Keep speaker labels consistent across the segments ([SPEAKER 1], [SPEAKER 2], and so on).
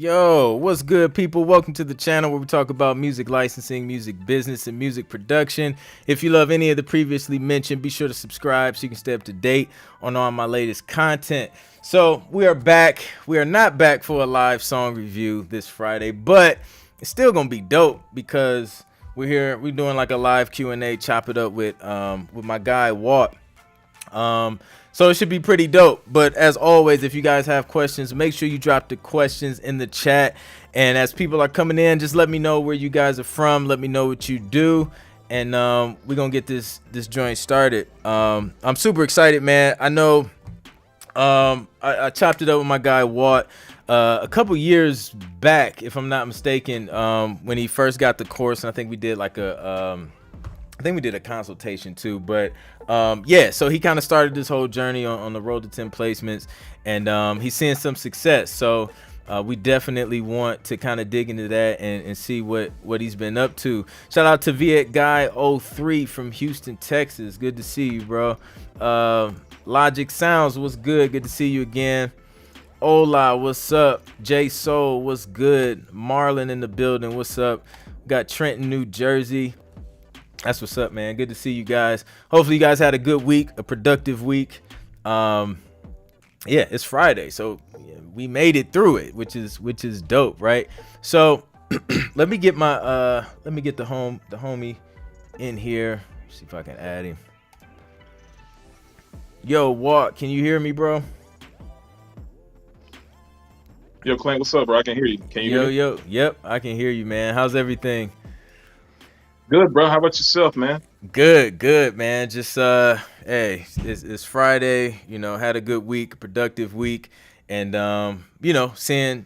[SPEAKER 1] Yo, what's good, people? Welcome to the channel where we talk about music licensing, music business, and music production. If you love any of the previously mentioned, be sure to subscribe so you can stay up to date on all my latest content. So we are back. We are not back for a live song review this Friday, but it's still gonna be dope because we're here. We're doing like a live Q&A, chop it up with my guy Walt. So it should be pretty dope. But as always, if you guys have questions, make sure you drop the questions in the chat. And as people are coming in, just let me know where you guys are from. Let me know what you do. And we're going to get this joint started. I'm super excited, man. I know I chopped it up with my guy Walt a couple years back, if I'm not mistaken, when he first got the course. And I think we did like I think we did a consultation too, but yeah, so he kind of started this whole journey on the road to 10 placements, and he's seeing some success. So we definitely want to kind of dig into that and see what he's been up to. Shout out to Viet Guy 03 from Houston, Texas. Good to see you, bro. Logic Sounds, what's good? Good to see you again. Ola, what's up? J Soul, what's good? Marlon in the building, what's up? We got Trenton, New Jersey. That's what's up, man. Good to see you guys. Hopefully you guys had a good week, a productive week. Yeah, it's Friday, so we made it through it, which is dope, right? So let me get the homie in here. See if I can add him. Yo, Walt, can you hear me, bro?
[SPEAKER 2] Yo, Clint, what's up, bro? I can hear you. Can you hear me?
[SPEAKER 1] Yo, yep, I can hear you, man. How's everything?
[SPEAKER 2] Good, bro. How about yourself, man?
[SPEAKER 1] Good, man. Just hey, it's Friday, you know, had a good week, productive week, and you know, seeing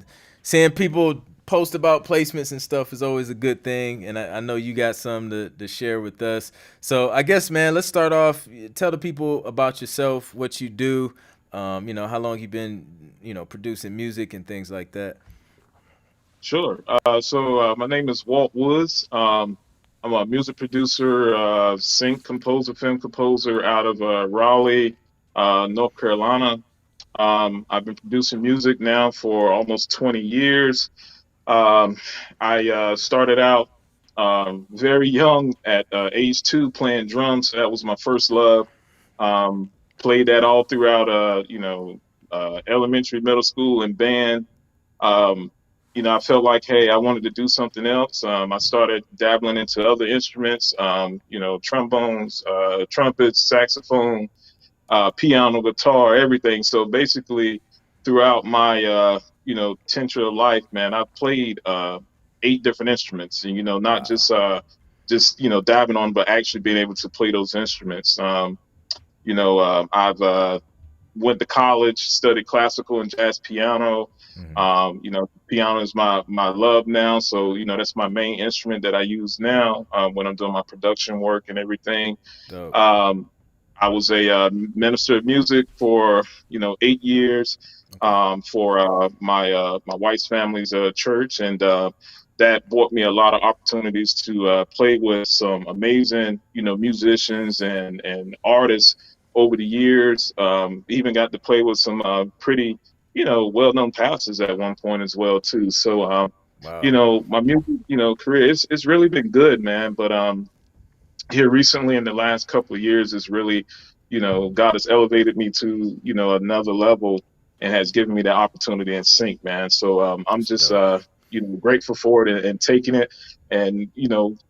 [SPEAKER 1] people post about placements and stuff is always a good thing, and I know you got some to share with us. So I guess, man, let's start off. Tell the people about yourself, what you do, you know, how long you've been, you know, producing music and things like that.
[SPEAKER 2] Sure. So my name is Walt Woods. I'm a music producer, sync composer, film composer out of Raleigh, North Carolina. I've been producing music now for almost 20 years. I started out very young at age 2 playing drums. That was my first love. Played that all throughout, elementary, middle school, and band. Um, I felt like, hey, I wanted to do something else. I started dabbling into other instruments, trombones, trumpets, saxophone, piano, guitar, everything. So basically, throughout my, titular life, man, I played 8 different instruments, and, not
[SPEAKER 1] Wow.
[SPEAKER 2] just dabbing on, but actually being able to play those instruments. I've went to college, studied classical and jazz piano.
[SPEAKER 1] Mhm.
[SPEAKER 2] Piano is my love now. So, that's my main instrument that I use now when I'm doing my production work and everything.
[SPEAKER 1] Dope.
[SPEAKER 2] Um, I was a minister of music for, 8 years
[SPEAKER 1] Okay.
[SPEAKER 2] for my wife's family's church. And that brought me a lot of opportunities to play with some amazing, musicians and artists over the years. Even got to play with some pretty, well-known pastors at one point as well too. So,
[SPEAKER 1] Wow.
[SPEAKER 2] my music, career, it's really been good, man. But here recently in the last couple of years is really, God has elevated me to, another level and has given me the opportunity in sync, man. So I'm
[SPEAKER 1] That's
[SPEAKER 2] just,
[SPEAKER 1] dope.
[SPEAKER 2] grateful for it and taking it and,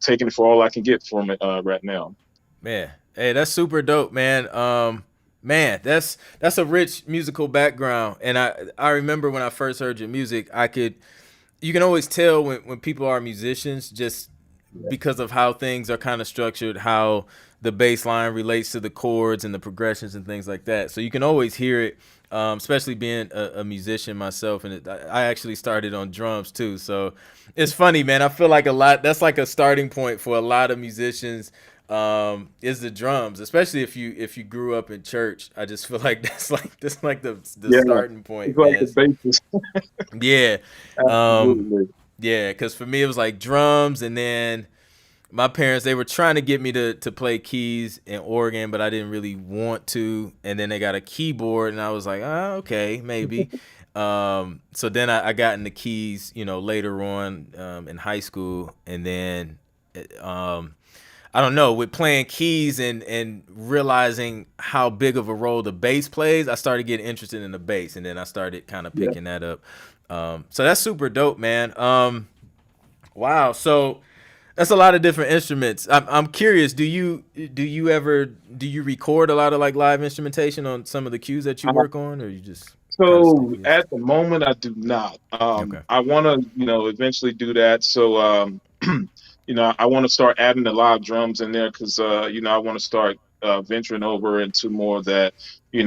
[SPEAKER 2] taking it for all I can get from it right now.
[SPEAKER 1] Man, hey, that's super dope, man. Man, that's a rich musical background, and I remember when I first heard your music, you can always tell when people are musicians just because of how things are kind of structured, how the bass line relates to the chords and the progressions and things like that. So you can always hear it, especially being a musician myself. And I actually started on drums too. So it's funny, man. I feel like that's like a starting point for a lot of musicians, is the drums, especially if you grew up in church. I just feel like that's like the
[SPEAKER 2] Yeah,
[SPEAKER 1] starting point,
[SPEAKER 2] it's like
[SPEAKER 1] man.
[SPEAKER 2] the basis.
[SPEAKER 1] Yeah. Um,
[SPEAKER 2] Absolutely.
[SPEAKER 1] yeah, because for me it was like drums, and then my parents, they were trying to get me to play keys and organ, but I didn't really want to. And then they got a keyboard, and I was like, oh, okay, maybe. So then I got into keys, later on in high school, and then um, I don't know, with playing keys and realizing how big of a role the bass plays, I started getting interested in the bass, and then I started kind of
[SPEAKER 2] Yeah.
[SPEAKER 1] picking that up. So that's super dope, man. Wow. So that's a lot of different instruments. I'm curious. Do you record a lot of like live instrumentation on some of the cues that you work on, or you just kind of stick
[SPEAKER 2] So
[SPEAKER 1] with?
[SPEAKER 2] at the moment, I do not.
[SPEAKER 1] Okay.
[SPEAKER 2] I want to, eventually do that. So, I want to start adding the live drums in there because, I want to start venturing over into more of that, the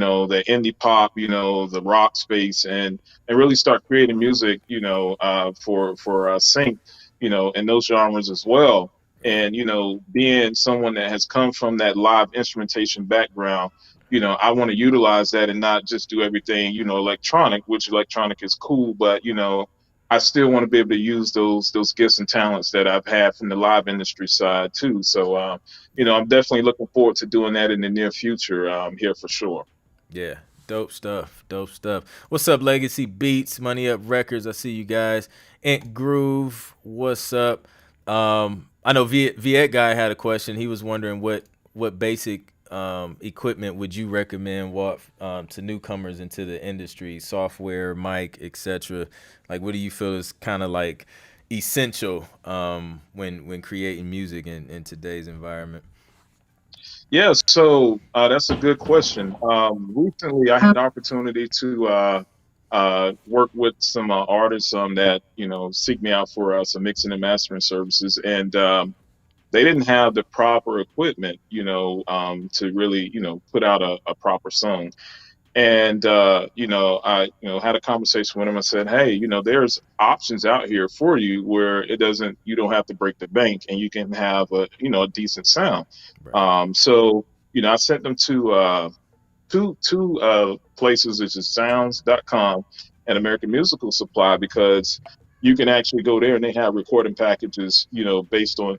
[SPEAKER 2] indie pop, the rock space, and really start creating music, for sync, in those genres as well.
[SPEAKER 1] Yeah.
[SPEAKER 2] And being someone that has come from that live instrumentation background, I want to utilize that and not just do everything, electronic, which electronic is cool, but I still want to be able to use those gifts and talents that I've had from the live industry side too. So, I'm definitely looking forward to doing that in the near future, here for sure.
[SPEAKER 1] Yeah. Dope stuff. Dope stuff. What's up, Legacy Beats, Money Up Records? I see you guys. Ant Groove, what's up? I know Viet guy had a question. He was wondering what basic equipment would you recommend what to newcomers into the industry, software, mic, etc. Like, what do you feel is kind of like essential when creating music in today's environment?
[SPEAKER 2] Yeah, so that's a good question. Recently, I had the opportunity to work with some artists that seek me out for some mixing and mastering services, and they didn't have the proper equipment, to really put out a proper song. And I had a conversation with him. I said, hey, there's options out here for you where you don't have to break the bank, and you can have a decent sound.
[SPEAKER 1] Right.
[SPEAKER 2] So I sent them to two places, which is sounds.com and American Musical Supply, because you can actually go there and they have recording packages, based on,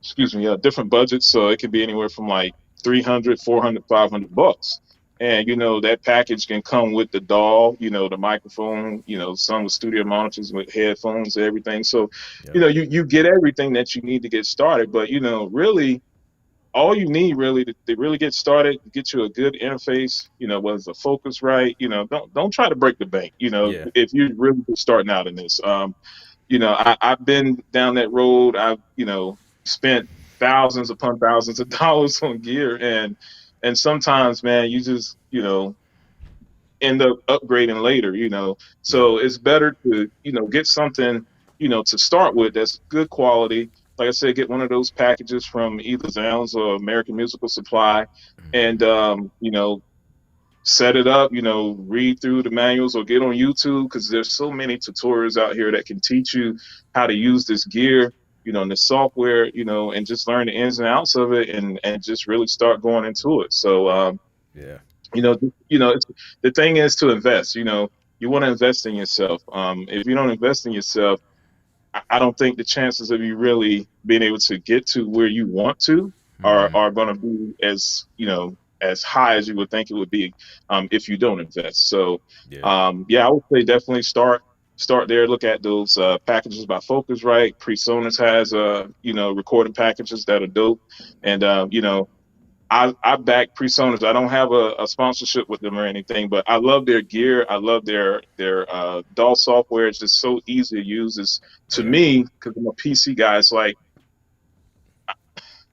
[SPEAKER 2] excuse me, different budgets. So it could be anywhere from like 300, 400, $500. And, that package can come with the DAW, the microphone, some with studio monitors with headphones, everything. So,
[SPEAKER 1] Yep.
[SPEAKER 2] you get everything that you need to get started. But, really, all you need really to really get started, get you a good interface, was the focus right. Don't try to break the bank,
[SPEAKER 1] Yeah.
[SPEAKER 2] if you're really just starting out in this. I've been down that road. I've, spent thousands upon thousands of dollars on gear, and sometimes, man, you just, end up upgrading later,
[SPEAKER 1] Yep.
[SPEAKER 2] So it's better to, get something, to start with that's good quality. Like I said, get one of those packages from either Zounds or American Musical Supply, and set it up, read through the manuals or get on YouTube, because there's so many tutorials out here that can teach you how to use this gear, and the software, and just learn the ins and outs of it, and just really start going into it. So,
[SPEAKER 1] Yeah.
[SPEAKER 2] it's, the thing is to invest. You want to invest in yourself. If you don't invest in yourself, I don't think the chances of you really being able to get to where you want to are
[SPEAKER 1] Mm-hmm.
[SPEAKER 2] are going to be as high as you would think it would be, if you don't invest. So,
[SPEAKER 1] Yeah.
[SPEAKER 2] yeah, I would say definitely start there. Look at those packages by Focusrite. PreSonus has recording packages that are dope, and I back PreSonus. I don't have a sponsorship with them or anything, but I love their gear. I love their DAW software. It's just so easy to use. It's, to
[SPEAKER 1] Yeah.
[SPEAKER 2] me, because I'm a PC guy, it's like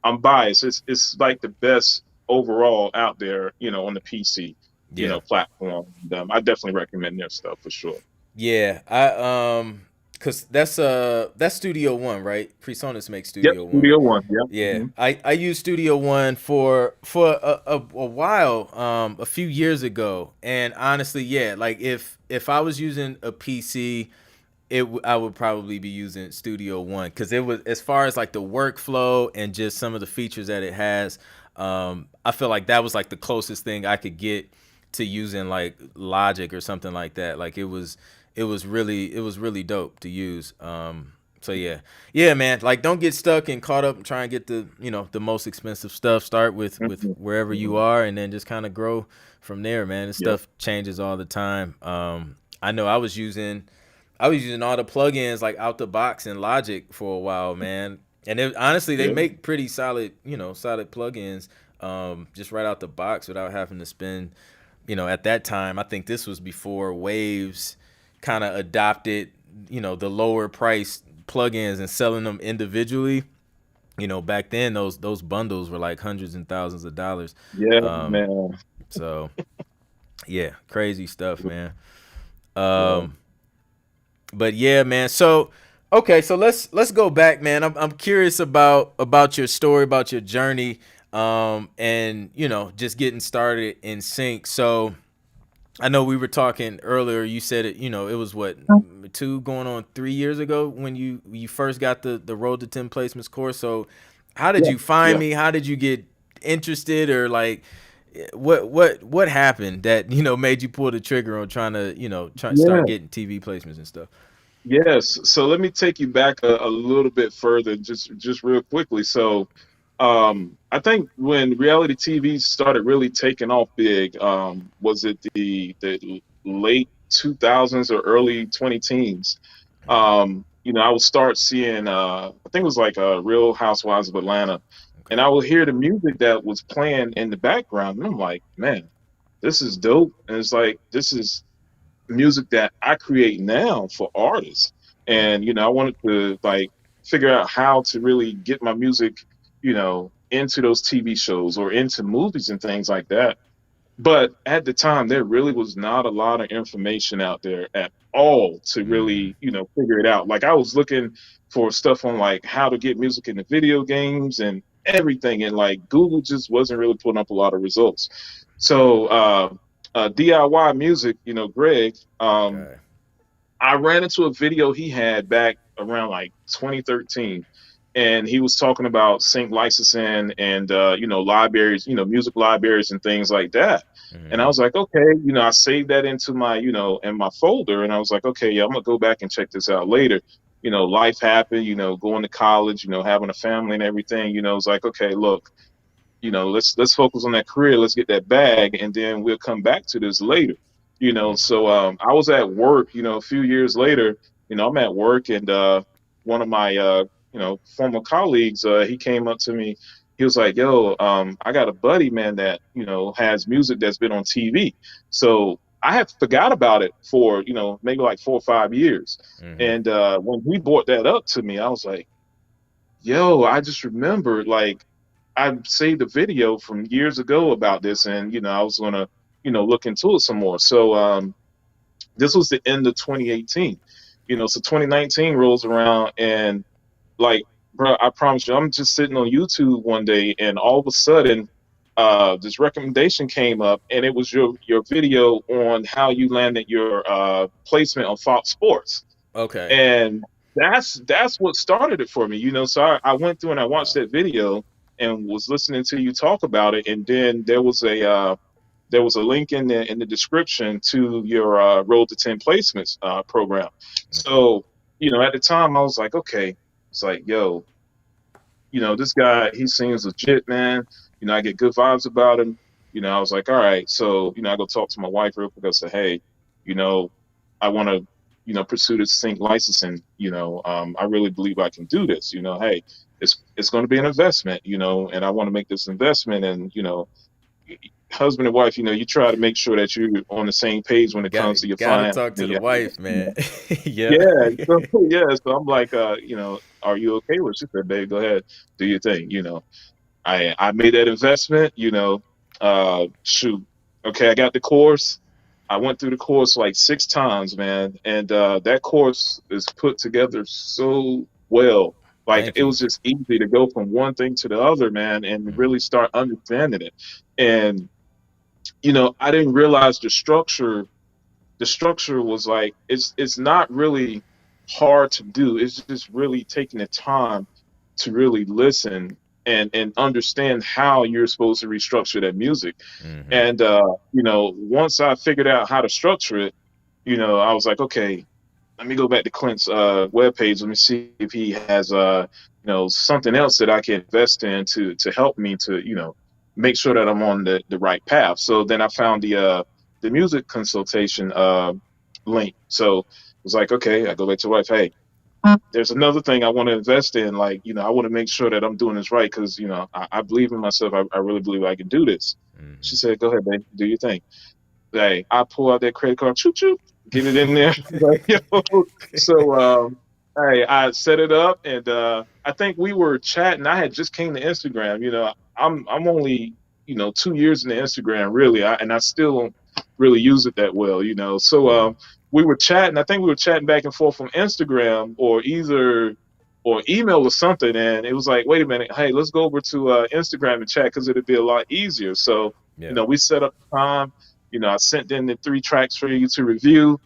[SPEAKER 2] I'm biased. It's like the best overall out there, on the PC,
[SPEAKER 1] Yeah.
[SPEAKER 2] platform. And, I definitely recommend their stuff for sure.
[SPEAKER 1] Yeah, cause that's Studio One, right? PreSonus makes
[SPEAKER 2] Yep,
[SPEAKER 1] Studio One.
[SPEAKER 2] Studio One. Yep.
[SPEAKER 1] Yeah,
[SPEAKER 2] Hmm.
[SPEAKER 1] I used Studio One for a while, a few years ago, and honestly, yeah, like if I was using a PC, I would probably be using Studio One because it was, as far as like the workflow and just some of the features that it has. I feel like that was like the closest thing I could get to using like Logic or something like that. Like it was really dope to use. So yeah, man. Like, don't get stuck and caught up and try and get the most expensive stuff. Start with
[SPEAKER 2] Hmm.
[SPEAKER 1] wherever you
[SPEAKER 2] Hmm.
[SPEAKER 1] are, and then just kind of grow from there, man. This
[SPEAKER 2] Yep.
[SPEAKER 1] stuff changes all the time. I know I was using all the plugins like out the box in Logic for a while, man. And honestly, they
[SPEAKER 2] Yeah,
[SPEAKER 1] make pretty solid, solid plugins, just right out the box without having to spend, at that time. I think this was before Waves kind of adopted, the lower price plugins and selling them individually. Back then those bundles were like hundreds and thousands of dollars.
[SPEAKER 2] yeah,
[SPEAKER 1] Um,
[SPEAKER 2] man.
[SPEAKER 1] so yeah, crazy stuff, man.
[SPEAKER 2] Yeah,
[SPEAKER 1] Um, but yeah, man. So okay, so let's go back, man. I'm curious about your story, about your journey, and just getting started in sync. So I know we were talking earlier. You said it. It was what 2 going on 3 years ago when you first got the Road to 10 Placements course. So how did
[SPEAKER 2] yeah,
[SPEAKER 1] you find
[SPEAKER 2] yeah.
[SPEAKER 1] me? How did you get interested, or like what happened that made you pull the trigger on trying to try start
[SPEAKER 2] Yeah.
[SPEAKER 1] getting TV placements and stuff?
[SPEAKER 2] Yes. So let me take you back a little bit further, just real quickly. So, I think when reality TV started really taking off big, was it the late 2000s or early 20 teens? I would start seeing, I think it was like Real Housewives of Atlanta, and
[SPEAKER 1] Okay.
[SPEAKER 2] I would hear the music that was playing in the background, and I'm like, man, this is dope. And it's like, this is music that I create now for artists.
[SPEAKER 1] Mm,
[SPEAKER 2] And, I wanted to like figure out how to really get my music, into those TV shows or into movies and things like that. But at the time, there really was not a lot of information out there at all to
[SPEAKER 1] mm-hmm.
[SPEAKER 2] really, figure it out. Like I was looking for stuff on like how to get music into video games and everything, and like Google just wasn't really putting up a lot of results. So DIY music, Greg,
[SPEAKER 1] Okay.
[SPEAKER 2] I ran into a video he had back around like 2013, and he was talking about sync licensing and libraries, music libraries and things like that. And I
[SPEAKER 1] Mm-hmm.
[SPEAKER 2] was like, okay, I saved that into my, in my folder, and I was like, okay, yeah, I'm gonna go back and check this out later. Life happened, going to college, having a family and everything. It's like, okay, look, let's focus on that career, let's get that bag, and then we'll come back to this later. So I was at work, a few years later. I'm at work, and one of my former colleagues, he came up to me. He was like, yo, I got a buddy, man, that has music that's been on TV. So I had forgot about it for maybe like 4 or 5 years.
[SPEAKER 1] Mm-hmm.
[SPEAKER 2] And when he brought that up to me, I was like, yo, I just remembered, like, I saved a video from years ago about this, and I was gonna, look into it some more. So this was the end of 2018. So 2019 rolls around, and like, bro, I promise you, I'm just sitting on YouTube one day, and all of a sudden, this recommendation came up, and it was your video on how you landed your placement on Fox Sports.
[SPEAKER 1] Okay.
[SPEAKER 2] And that's what started it for me. So I went through and I watched
[SPEAKER 1] Wow.
[SPEAKER 2] that video and was listening to you talk about it, and then there was a link in the description to your Road to 10 Placements program.
[SPEAKER 1] Okay.
[SPEAKER 2] So at the time I was like, okay, it's like, yo, this guy, he seems legit, man. I get good vibes about him. I was like, all right. So, I go talk to my wife real quick. I said, hey, you know, I want to, pursue this sync licensing. I really believe I can do this. Hey, it's going to be an investment, and I want to make this investment. And, husband and wife, you try to make sure that you're on the same page when it comes to your
[SPEAKER 1] Gotta
[SPEAKER 2] finance.
[SPEAKER 1] talk to the wife, man. Yeah.
[SPEAKER 2] Yeah. So, yeah. So I'm like, are you okay with it? She said, babe, go ahead, do your thing. I made that investment, shoot. Okay, I got the course. I went through the course like 6 times, man. And that course is put together so well. Like
[SPEAKER 1] Thank
[SPEAKER 2] it
[SPEAKER 1] you.
[SPEAKER 2] was just easy to go from one thing to the other, man, and
[SPEAKER 1] Mm-hmm.
[SPEAKER 2] really start understanding it. And, I didn't realize the structure was like it's not really hard to do. It's just really taking the time to really listen and understand how you're supposed to restructure that music.
[SPEAKER 1] Mm-hmm.
[SPEAKER 2] And once I figured out how to structure it, I was like, okay, let me go back to Clint's webpage. Let me see if he has something else that I can invest in to help me to make sure that I'm on the right path. So then I found the music consultation link. So it's like, okay, I go back to the wife. Hey, there's another thing I want to invest in. Like, I want to make sure that I'm doing this right because, I believe in myself. I really believe I can do this. She said, go ahead, babe, do your thing. Hey, I pull out that credit card, choo choo, get it in there. Like, so hey, I set it up, and I think we were chatting. I had just came to Instagram. I'm only 2 years in the Instagram really, and I still don't really use it that well. So
[SPEAKER 1] Yeah.
[SPEAKER 2] we were chatting. I think we were chatting back and forth on Instagram or email or something, and it was like, wait a minute, hey, let's go over to Instagram and chat because it'd be a lot easier. So
[SPEAKER 1] Yeah.
[SPEAKER 2] we set up the time. I sent in the 3 tracks for you to review,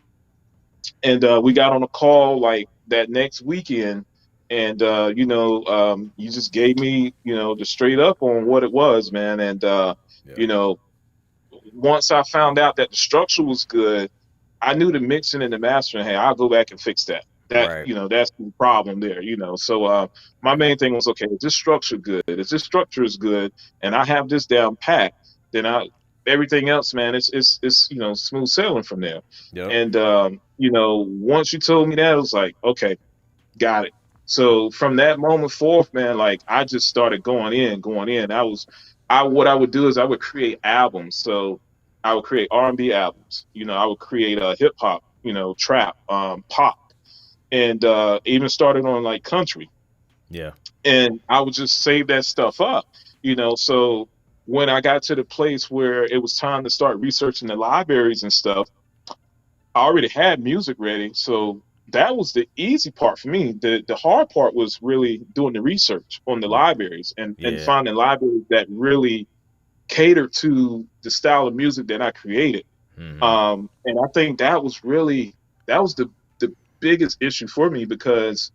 [SPEAKER 2] and we got on a call like that next weekend. And you just gave me, the straight up on what it was, man. And
[SPEAKER 1] Yeah.
[SPEAKER 2] you know, once I found out that the structure was good, I knew the mixing and the mastering. Hey, I'll go back and fix that.
[SPEAKER 1] Right.
[SPEAKER 2] That's the problem there. So my
[SPEAKER 1] Right.
[SPEAKER 2] main thing was, okay, is this structure good? If this structure is good, and I have this down pat, then everything else, man, it's smooth sailing from there.
[SPEAKER 1] Yep.
[SPEAKER 2] And once you told me that, I was like, okay, got it. So from that moment forth, man, like I just started going in. What I would do is I would create albums. So I would create R&B albums. I would create hip hop, trap, pop, and even started on like country.
[SPEAKER 1] Yeah.
[SPEAKER 2] And I would just save that stuff up. So when I got to the place where it was time to start researching the libraries and stuff, I already had music ready, so that was the easy part for me. The hard part was really doing the research on the
[SPEAKER 1] Yeah.
[SPEAKER 2] libraries and
[SPEAKER 1] Yeah.
[SPEAKER 2] finding libraries that really cater to the style of music that I created.
[SPEAKER 1] Mm-hmm.
[SPEAKER 2] And I think that was the biggest issue for me because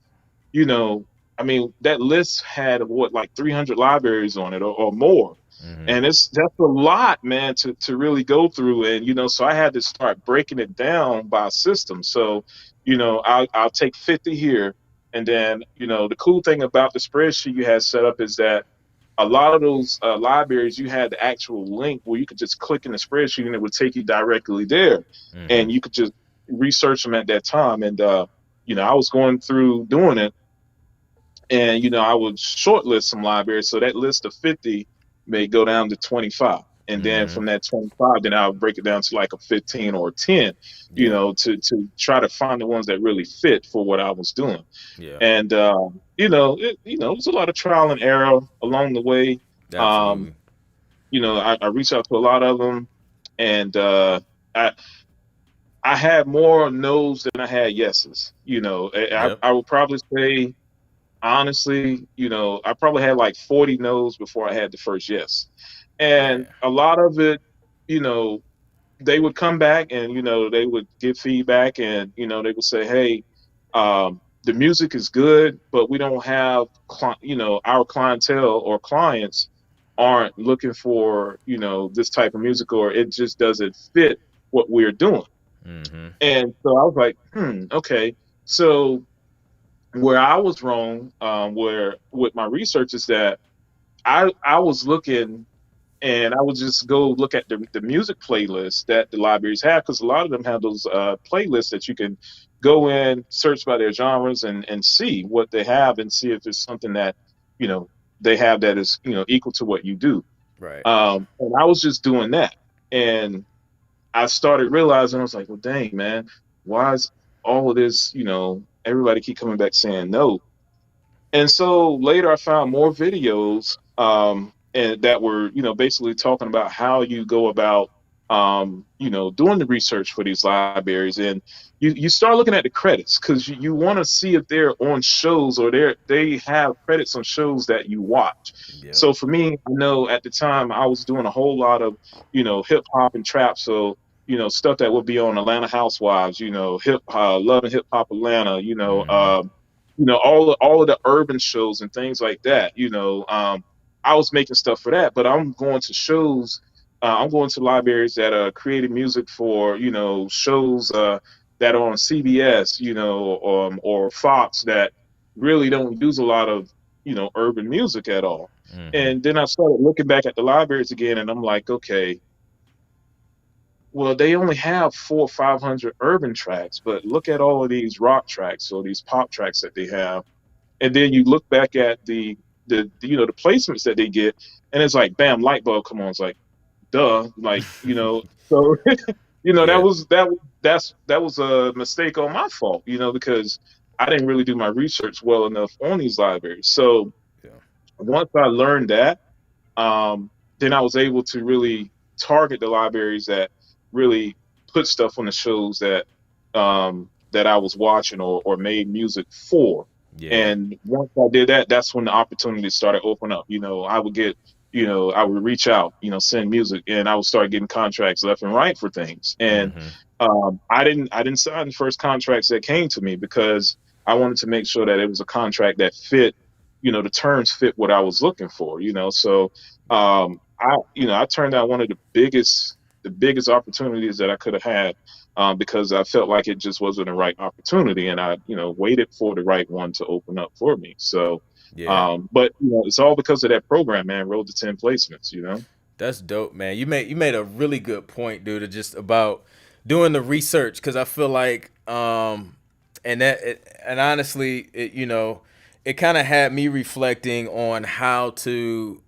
[SPEAKER 2] you know, I mean, that list had what, like 300 libraries on it or more.
[SPEAKER 1] Mm-hmm.
[SPEAKER 2] And that's a lot, man, to really go through. And, so I had to start breaking it down by system. So, I'll take 50 here. And then, the cool thing about the spreadsheet you had set up is that a lot of those libraries, you had the actual link where you could just click in the spreadsheet and it would take you directly there.
[SPEAKER 1] Mm-hmm.
[SPEAKER 2] And you could just research them at that time. And, I was going through doing it, and I would shortlist some libraries, so that list of 50 may go down to 25, and then
[SPEAKER 1] Mm-hmm.
[SPEAKER 2] from that 25, then I'll break it down to like a 15 or a 10,
[SPEAKER 1] Yeah.
[SPEAKER 2] to try to find the ones that really fit for what I was doing.
[SPEAKER 1] Yeah.
[SPEAKER 2] And it was a lot of trial and error along the way. um
[SPEAKER 1] Absolutely.
[SPEAKER 2] I reached out to a lot of them, and I I had more no's than I had yeses.
[SPEAKER 1] Yep.
[SPEAKER 2] I would probably say, honestly, I probably had like 40 no's before I had the first yes. And
[SPEAKER 1] Yeah.
[SPEAKER 2] a lot of it, you know, they would come back and, they would give feedback, and, they would say, hey, the music is good, but we don't have, our clientele or clients aren't looking for, this type of music, or it just doesn't fit what we're doing.
[SPEAKER 1] Mm-hmm.
[SPEAKER 2] And so I was like, okay. So where I was wrong, where with my research, is that I was looking, and I would just go look at the music playlists that the libraries have, because a lot of them have those playlists that you can go in, search by their genres, and see what they have, and see if there's something that you know they have that is equal to what you do.
[SPEAKER 1] Right.
[SPEAKER 2] And I was just doing that, and I started realizing, I was like, well, dang, man, why is all of this? Everybody keep coming back saying no. And so later I found more videos, and that were, basically talking about how you go about, doing the research for these libraries. And you start looking at the credits, because you want to see if they're on shows, or they have credits on shows that you watch.
[SPEAKER 1] Yep.
[SPEAKER 2] So for me, I know at the time I was doing a whole lot of, hip hop and trap. So, stuff that would be on Atlanta Housewives, Love and Hip Hop Atlanta,
[SPEAKER 1] Mm-hmm.
[SPEAKER 2] all of the urban shows and things like that. I was making stuff for that, but I'm going to shows. I'm going to libraries that are creating music for shows that are on CBS, or Fox, that really don't use a lot of urban music at all.
[SPEAKER 1] Mm-hmm.
[SPEAKER 2] And then I started looking back at the libraries again, and I'm like, okay, well, they only have 400 or 500 urban tracks, but look at all of these rock tracks or these pop tracks that they have, and then you look back at the placements that they get, and it's like, bam, light bulb come on. It's like, duh, like, so that
[SPEAKER 1] Yeah.
[SPEAKER 2] was that was a mistake on my fault, because I didn't really do my research well enough on these libraries. So
[SPEAKER 1] Yeah.
[SPEAKER 2] once I learned that, um, then I was able to really target the libraries that really put stuff on the shows that I was watching or made music for.
[SPEAKER 1] Yeah.
[SPEAKER 2] And once I did that, that's when the opportunities started opening up. I would reach out, send music, and I would start getting contracts left and right for things. And
[SPEAKER 1] Hmm.
[SPEAKER 2] I didn't sign the first contracts that came to me because I wanted to make sure that it was a contract that fit, the terms fit what I was looking for. So I turned out one of the biggest opportunities that I could have had, because I felt like it just wasn't the right opportunity, and I waited for the right one to open up for me. So,
[SPEAKER 1] Yeah.
[SPEAKER 2] but it's all because of that program, man. Road to 10 placements.
[SPEAKER 1] That's dope, man. You made a really good point, dude, just about doing the research, because I feel like and honestly, it kind of had me reflecting on how to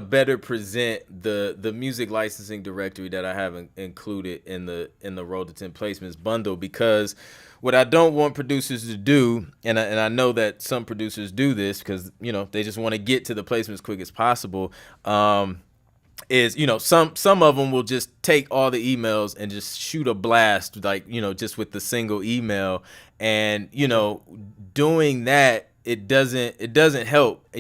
[SPEAKER 1] better present the music licensing directory that I have included in the Road to 10 Placements bundle, because what I don't want producers to do, and I know that some producers do this because they just want to get to the placements as quick as possible. Is some of them will just take all the emails and just shoot a blast, like just with the single email, and doing that, it doesn't help,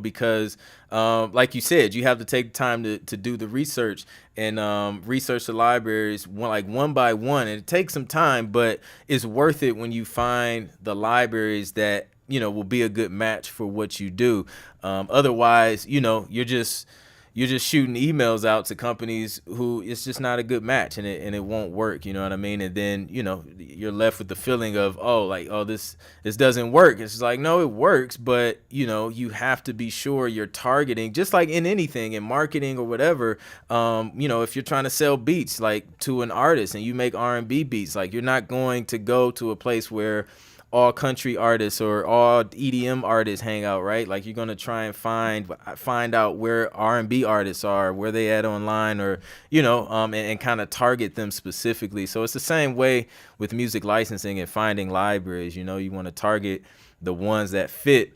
[SPEAKER 1] because like you said, you have to take time to do the research and research the libraries one by one, and it takes some time, but it's worth it when you find the libraries that will be a good match for what you do. Otherwise, you're just shooting emails out to companies who it's just not a good match, and it won't work. You know what I mean? And then you're left with the feeling of, this doesn't work. It's just like, no, it works, but you have to be sure you're targeting, just like in anything, in marketing or whatever. If you're trying to sell beats like to an artist and you make R&B beats, like, you're not going to go to a place where all country artists or all EDM artists hang out, right? Like, you're gonna try and find out where R&B artists are, where they at online, or and kind of target them specifically. So it's the same way with music licensing and finding libraries. You want to target the ones that fit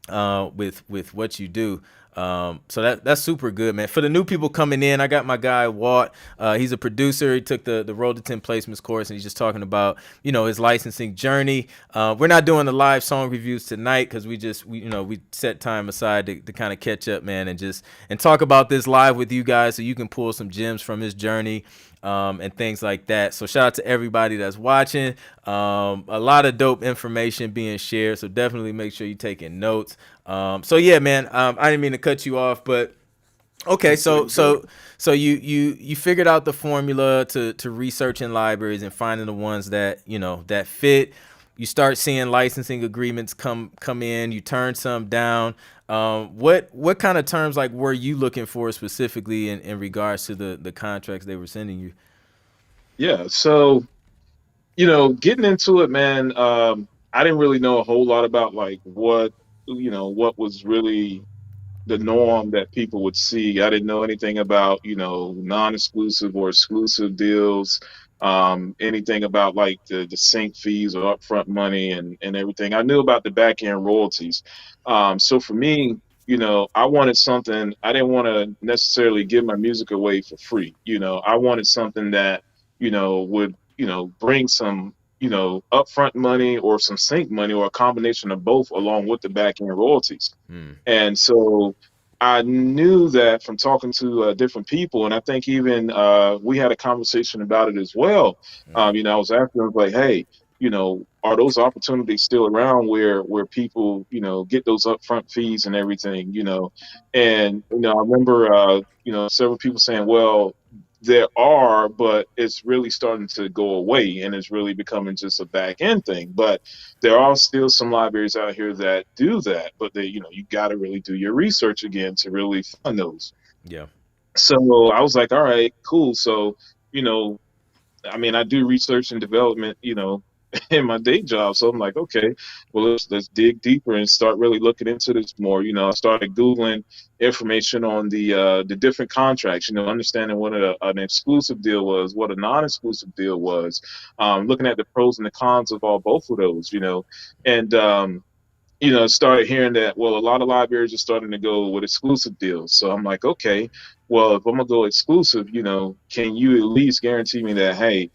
[SPEAKER 1] with what you do. So that's super good, man. For the new people coming in, I got my guy Walt. He's a producer. He took the Road to 10 Placements course, and he's just talking about his licensing journey. We're not doing the live song reviews tonight because we set time aside to kind of catch up, man, and talk about this live with you guys, so you can pull some gems from his journey. And things like that. So shout out to everybody that's watching. A lot of dope information being shared, so definitely make sure you're taking notes. So yeah, man, I didn't mean to cut you off, but okay, so you figured out the formula to researching libraries and finding the ones that that fit. You start seeing licensing agreements come in. You turn some down. What kind of terms, like, were you looking for specifically in regards to the contracts they were sending you?
[SPEAKER 2] Yeah. So, getting into it, man, I didn't really know a whole lot about like what was really the norm that people would see. I didn't know anything about, non-exclusive or exclusive deals, anything about like the sync fees or upfront money and everything. I knew about the back end royalties. So for me, I wanted something, I didn't want to necessarily give my music away for free. I wanted something that, would, bring some, upfront money or some sync money or a combination of both along with the back end royalties.
[SPEAKER 1] Hmm.
[SPEAKER 2] And so I knew that from talking to different people, and I think even we had a conversation about it as well. I was asking them like, "Hey, are those opportunities still around where people, get those upfront fees and everything?" And I remember, several people saying, "Well, there are, but it's really starting to go away, and it's really becoming just a back end thing." But there are still some libraries out here that do that, but you got to really do your research again to really find those.
[SPEAKER 1] Yeah.
[SPEAKER 2] So I was like, all right, cool. So, I mean, I do research and development, in my day job. So I'm like, okay, well, let's dig deeper and start really looking into this more. I started Googling information on the different contracts. Understanding what an exclusive deal was, what a non-exclusive deal was, looking at the pros and the cons of all both of those. And started hearing that, well, a lot of libraries are starting to go with exclusive deals. So I'm like, okay, well, if I'm gonna go exclusive, can you at least guarantee me that, hey,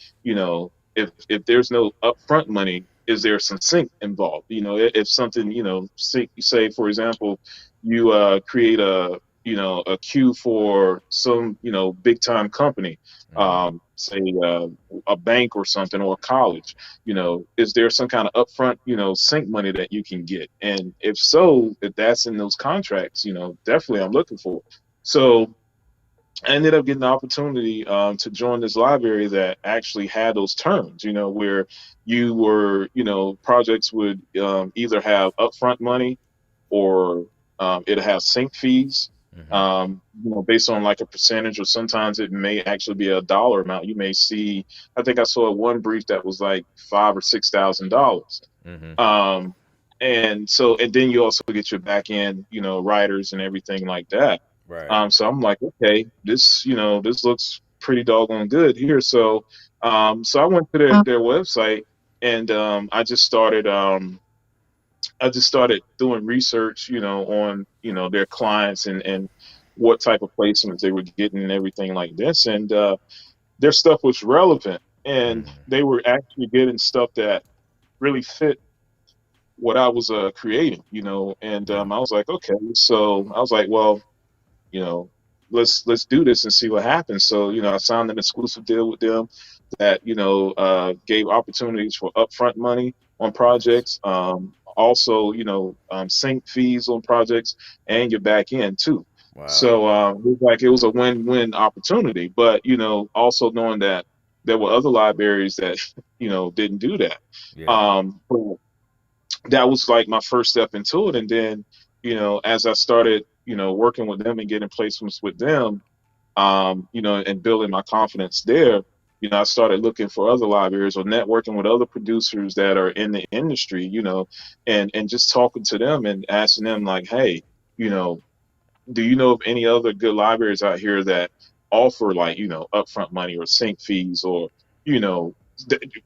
[SPEAKER 2] if there's no upfront money, is there some sync involved? If something, sync, say, for example, you create a queue for some, big time company,
[SPEAKER 1] Mm-hmm.
[SPEAKER 2] say a bank or something, or a college. Is there some kind of upfront, sync money that you can get? And if so, if that's in those contracts, definitely I'm looking for it. So I ended up getting the opportunity to join this library that actually had those terms, where you were, projects would either have upfront money, or it has sync fees,
[SPEAKER 1] Mm-hmm.
[SPEAKER 2] based on like a percentage, or sometimes it may actually be a dollar amount. You may see, I think I saw one brief that was like $5,000 or $6,000.
[SPEAKER 1] Mm-hmm.
[SPEAKER 2] Um, and then you also get your back end, writers and everything like that.
[SPEAKER 1] Right.
[SPEAKER 2] So I'm like, okay, this looks pretty doggone good here. So I went to their website, and I just started doing research, on, their clients, and what type of placements they were getting and everything like this. And their stuff was relevant, and
[SPEAKER 1] Mm-hmm.
[SPEAKER 2] they were actually getting stuff that really fit what I was creating, and
[SPEAKER 1] Yeah.
[SPEAKER 2] I was like, okay. So I was like, well, you know, let's do this and see what happens. So, I signed an exclusive deal with them that, gave opportunities for upfront money on
[SPEAKER 1] Nice.
[SPEAKER 2] projects. Also, sync fees on projects, and your back end too.
[SPEAKER 1] Wow.
[SPEAKER 2] So it was a win-win opportunity. But, also knowing that there were other libraries that, didn't do that.
[SPEAKER 1] Yeah.
[SPEAKER 2] But that was like my first step into it. And then, as I started, working with them and getting placements with them, and building my confidence there, I started looking for other libraries, or networking with other producers that are in the industry, and just talking to them and asking them like, hey, you know, do you know of any other good libraries out here that offer, like, upfront money or sync fees, or, you know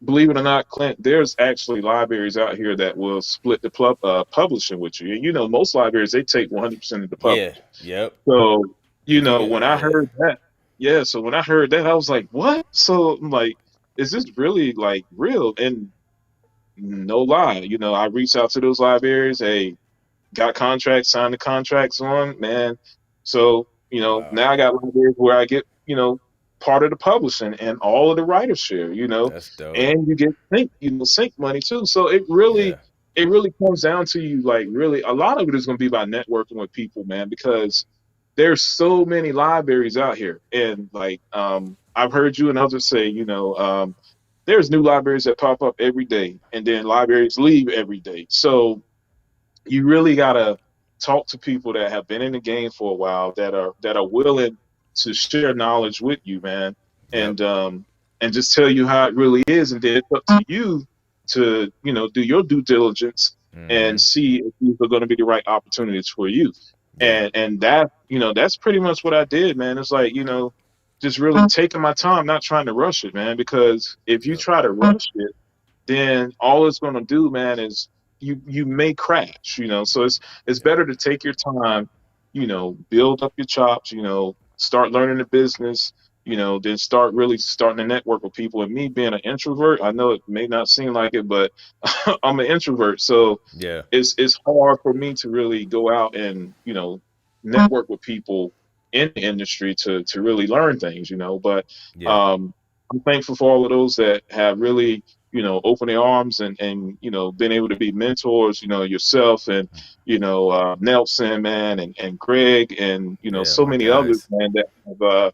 [SPEAKER 2] believe it or not, Clint, there's actually libraries out here that will split the publishing with you. And, most libraries, they take 100% of the
[SPEAKER 1] Yeah.
[SPEAKER 2] publishing.
[SPEAKER 1] Yep.
[SPEAKER 2] So,
[SPEAKER 1] If you
[SPEAKER 2] when
[SPEAKER 1] get,
[SPEAKER 2] I
[SPEAKER 1] yeah.
[SPEAKER 2] heard that, yeah, so when I heard that, I was like, what? So I'm like, is this really like real? And no lie, I reached out to those libraries. Hey, got contracts, signed the contracts on, man. So,
[SPEAKER 1] Wow.
[SPEAKER 2] now I got libraries where I get, part of the publishing and all of the writer share,
[SPEAKER 1] That's dope.
[SPEAKER 2] and you get sync money too. So
[SPEAKER 1] Yeah.
[SPEAKER 2] it really comes down to you, like, really, a lot of it is going to be about networking with people, man, because there's so many libraries out here. And like, I've heard you and others say, there's new libraries that pop up every day, and then libraries leave every day. So you really gotta talk to people that have been in the game for a while, that are willing to share knowledge with you, man,
[SPEAKER 1] Yep.
[SPEAKER 2] and just tell you how it really is, and then it's up to you to, do your due diligence and
[SPEAKER 1] Mm-hmm.
[SPEAKER 2] see if these are going to be the right opportunities for you.
[SPEAKER 1] Yeah.
[SPEAKER 2] And that, that's pretty much what I did, man. It's like, just really taking my time, not trying to rush it, man, because if you
[SPEAKER 1] Yep.
[SPEAKER 2] try to rush it, then all it's going to do, man, is you may crash. So it's
[SPEAKER 1] Yep.
[SPEAKER 2] better to take your time, build up your chops, start learning the business, then start really starting to network with people. And me being an introvert, I know it may not seem like it, but I'm an introvert, so
[SPEAKER 1] Yeah.
[SPEAKER 2] it's hard for me to really go out and, network with people in the industry to really learn things, but
[SPEAKER 1] Yeah.
[SPEAKER 2] um I'm thankful for all of those that have really, opened their arms, and been able to be mentors, yourself, and Nelson, man, and Greg, and
[SPEAKER 1] Yeah.
[SPEAKER 2] so
[SPEAKER 1] My
[SPEAKER 2] many others,
[SPEAKER 1] guys.
[SPEAKER 2] man, that have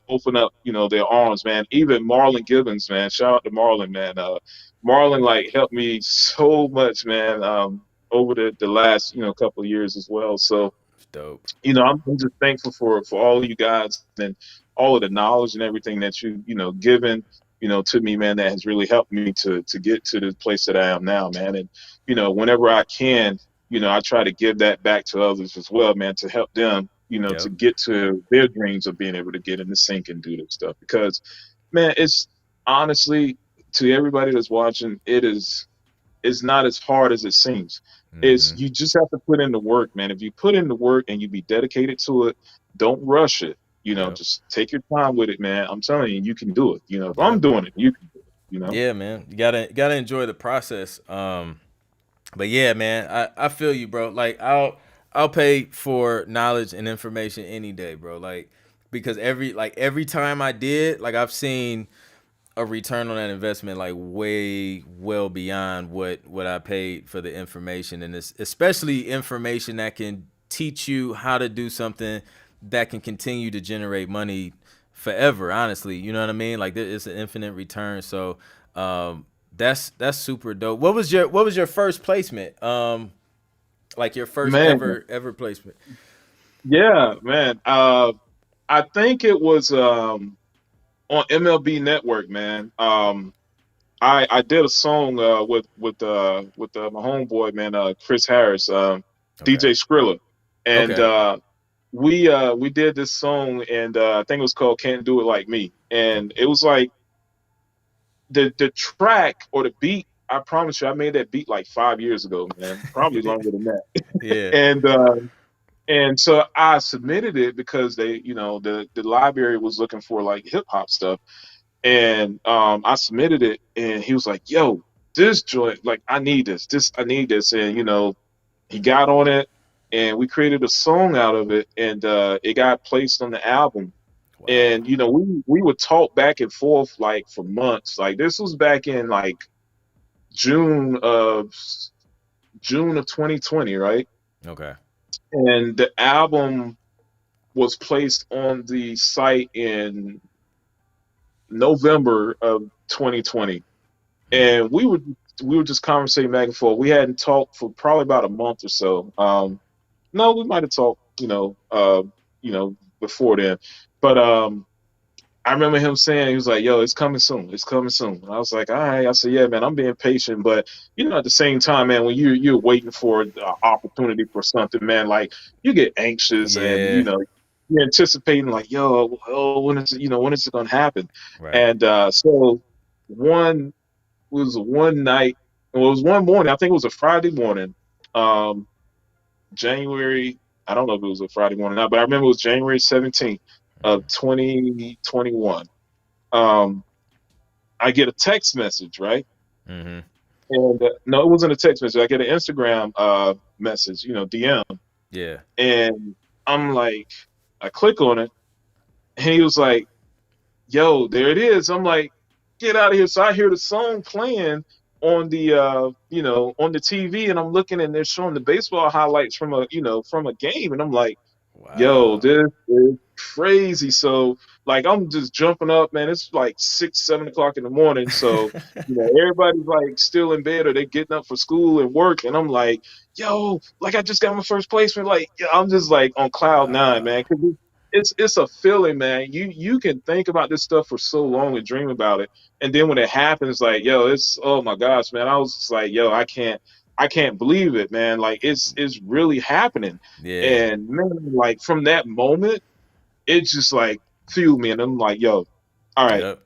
[SPEAKER 2] opened up, their arms, man. Even Marlon Gibbons, man, shout out to Marlon, man. Marlon, like, helped me so much, man, over the last, couple of years as well. So,
[SPEAKER 1] It's dope.
[SPEAKER 2] I'm just thankful for all of you guys, and all of the knowledge and everything that you, given, to me, man, that has really helped me to get to the place that I am now, man. And whenever I can, I try to give that back to others as well, man, to help them, to
[SPEAKER 1] Yep.
[SPEAKER 2] get to their dreams of being able to get in the sink and do this stuff. Because, man, it's honestly, to everybody that's watching, it's not as hard as it seems. It's
[SPEAKER 1] Mm-hmm.
[SPEAKER 2] you just have to put in the work, man. If you put in the work and you be dedicated to it, don't rush it.
[SPEAKER 1] Yep.
[SPEAKER 2] Just take your time with it, man. I'm telling you, you can do it. If I'm
[SPEAKER 1] Yep.
[SPEAKER 2] doing it, you can do it.
[SPEAKER 1] Yeah, man. You gotta enjoy the process. But yeah, man, I feel you, bro. Like I'll pay for knowledge and information any day, bro. Like because every time I did, like I've seen a return on that investment like way well beyond what I paid for the information, and it's especially information that can teach you how to do something that can continue to generate money forever. Honestly, you know what I mean? Like it's an infinite return. So that's super dope. What was your first placement? Like your first
[SPEAKER 2] Man,
[SPEAKER 1] ever placement?
[SPEAKER 2] yeah, man. I think it was on MLB Network, man. I did a song with my homeboy, man, Chris Harris,
[SPEAKER 1] Okay.
[SPEAKER 2] DJ Skrilla, and
[SPEAKER 1] Okay.
[SPEAKER 2] we did this song, and I think it was called "Can't Do It Like Me," and it was like the track or the beat. I promise you, I made that beat like 5 years ago, man, probably longer than that,
[SPEAKER 1] Yeah.
[SPEAKER 2] and so I submitted it because they, the library was looking for like hip hop stuff. And I submitted it, and he was like, "Yo, this joint, like, I need this. I need this." And he got on it, and we created a song out of it, and it got placed on the album.
[SPEAKER 1] Wow.
[SPEAKER 2] And we would talk back and forth like for months. Like this was back in like June of June of 2020, right?
[SPEAKER 1] Okay.
[SPEAKER 2] And the album was placed on the site in November of 2020,
[SPEAKER 1] Mm.
[SPEAKER 2] and we were just conversating back and forth. We hadn't talked for probably about a month or so. No, we might have talked, before then. But I remember him saying, he was like, "Yo, it's coming soon. It's coming soon." And I was like, "All right." I said, "Yeah, man, I'm being patient, but at the same time, man, when you're waiting for an opportunity for something, man, like you get anxious and
[SPEAKER 1] Yeah.
[SPEAKER 2] you're anticipating like, yo, oh, when is it gonna happen?"
[SPEAKER 1] Right.
[SPEAKER 2] And so one was one night. Well, it was one morning. I think it was a Friday morning. Um, January. I don't know if it was a Friday morning or not, but I remember it was January 17th of 2021. Um, I get a text message, right?
[SPEAKER 1] Mm-hmm.
[SPEAKER 2] And no, it wasn't a text message. I get an Instagram message, DM,
[SPEAKER 1] Yeah.
[SPEAKER 2] and I'm like, I click on it, and he was like, "Yo, there it is." I'm like, "Get out of here!" So I hear the song playing on the on the TV, and I'm looking, and they're showing the baseball highlights from a game, and I'm like, "Yo,
[SPEAKER 1] Wow.
[SPEAKER 2] this is crazy." So like I'm just jumping up, man. It's like 6, 7 o'clock in the morning. So, everybody's like still in bed or they're getting up for school and work. And I'm like, yo, like I just got my first placement. Like, yeah, I'm just like on cloud nine,
[SPEAKER 1] Wow.
[SPEAKER 2] man. 'Cause it's a feeling, man. You can think about this stuff for so long and dream about it. And then when it happens, like, yo, it's, oh my gosh, man. I was just like, yo, I can't believe it, man. Like it's really happening.
[SPEAKER 1] Yeah.
[SPEAKER 2] And man, like from that moment, it just like fueled me. And I'm like, yo, all right,
[SPEAKER 1] Yep.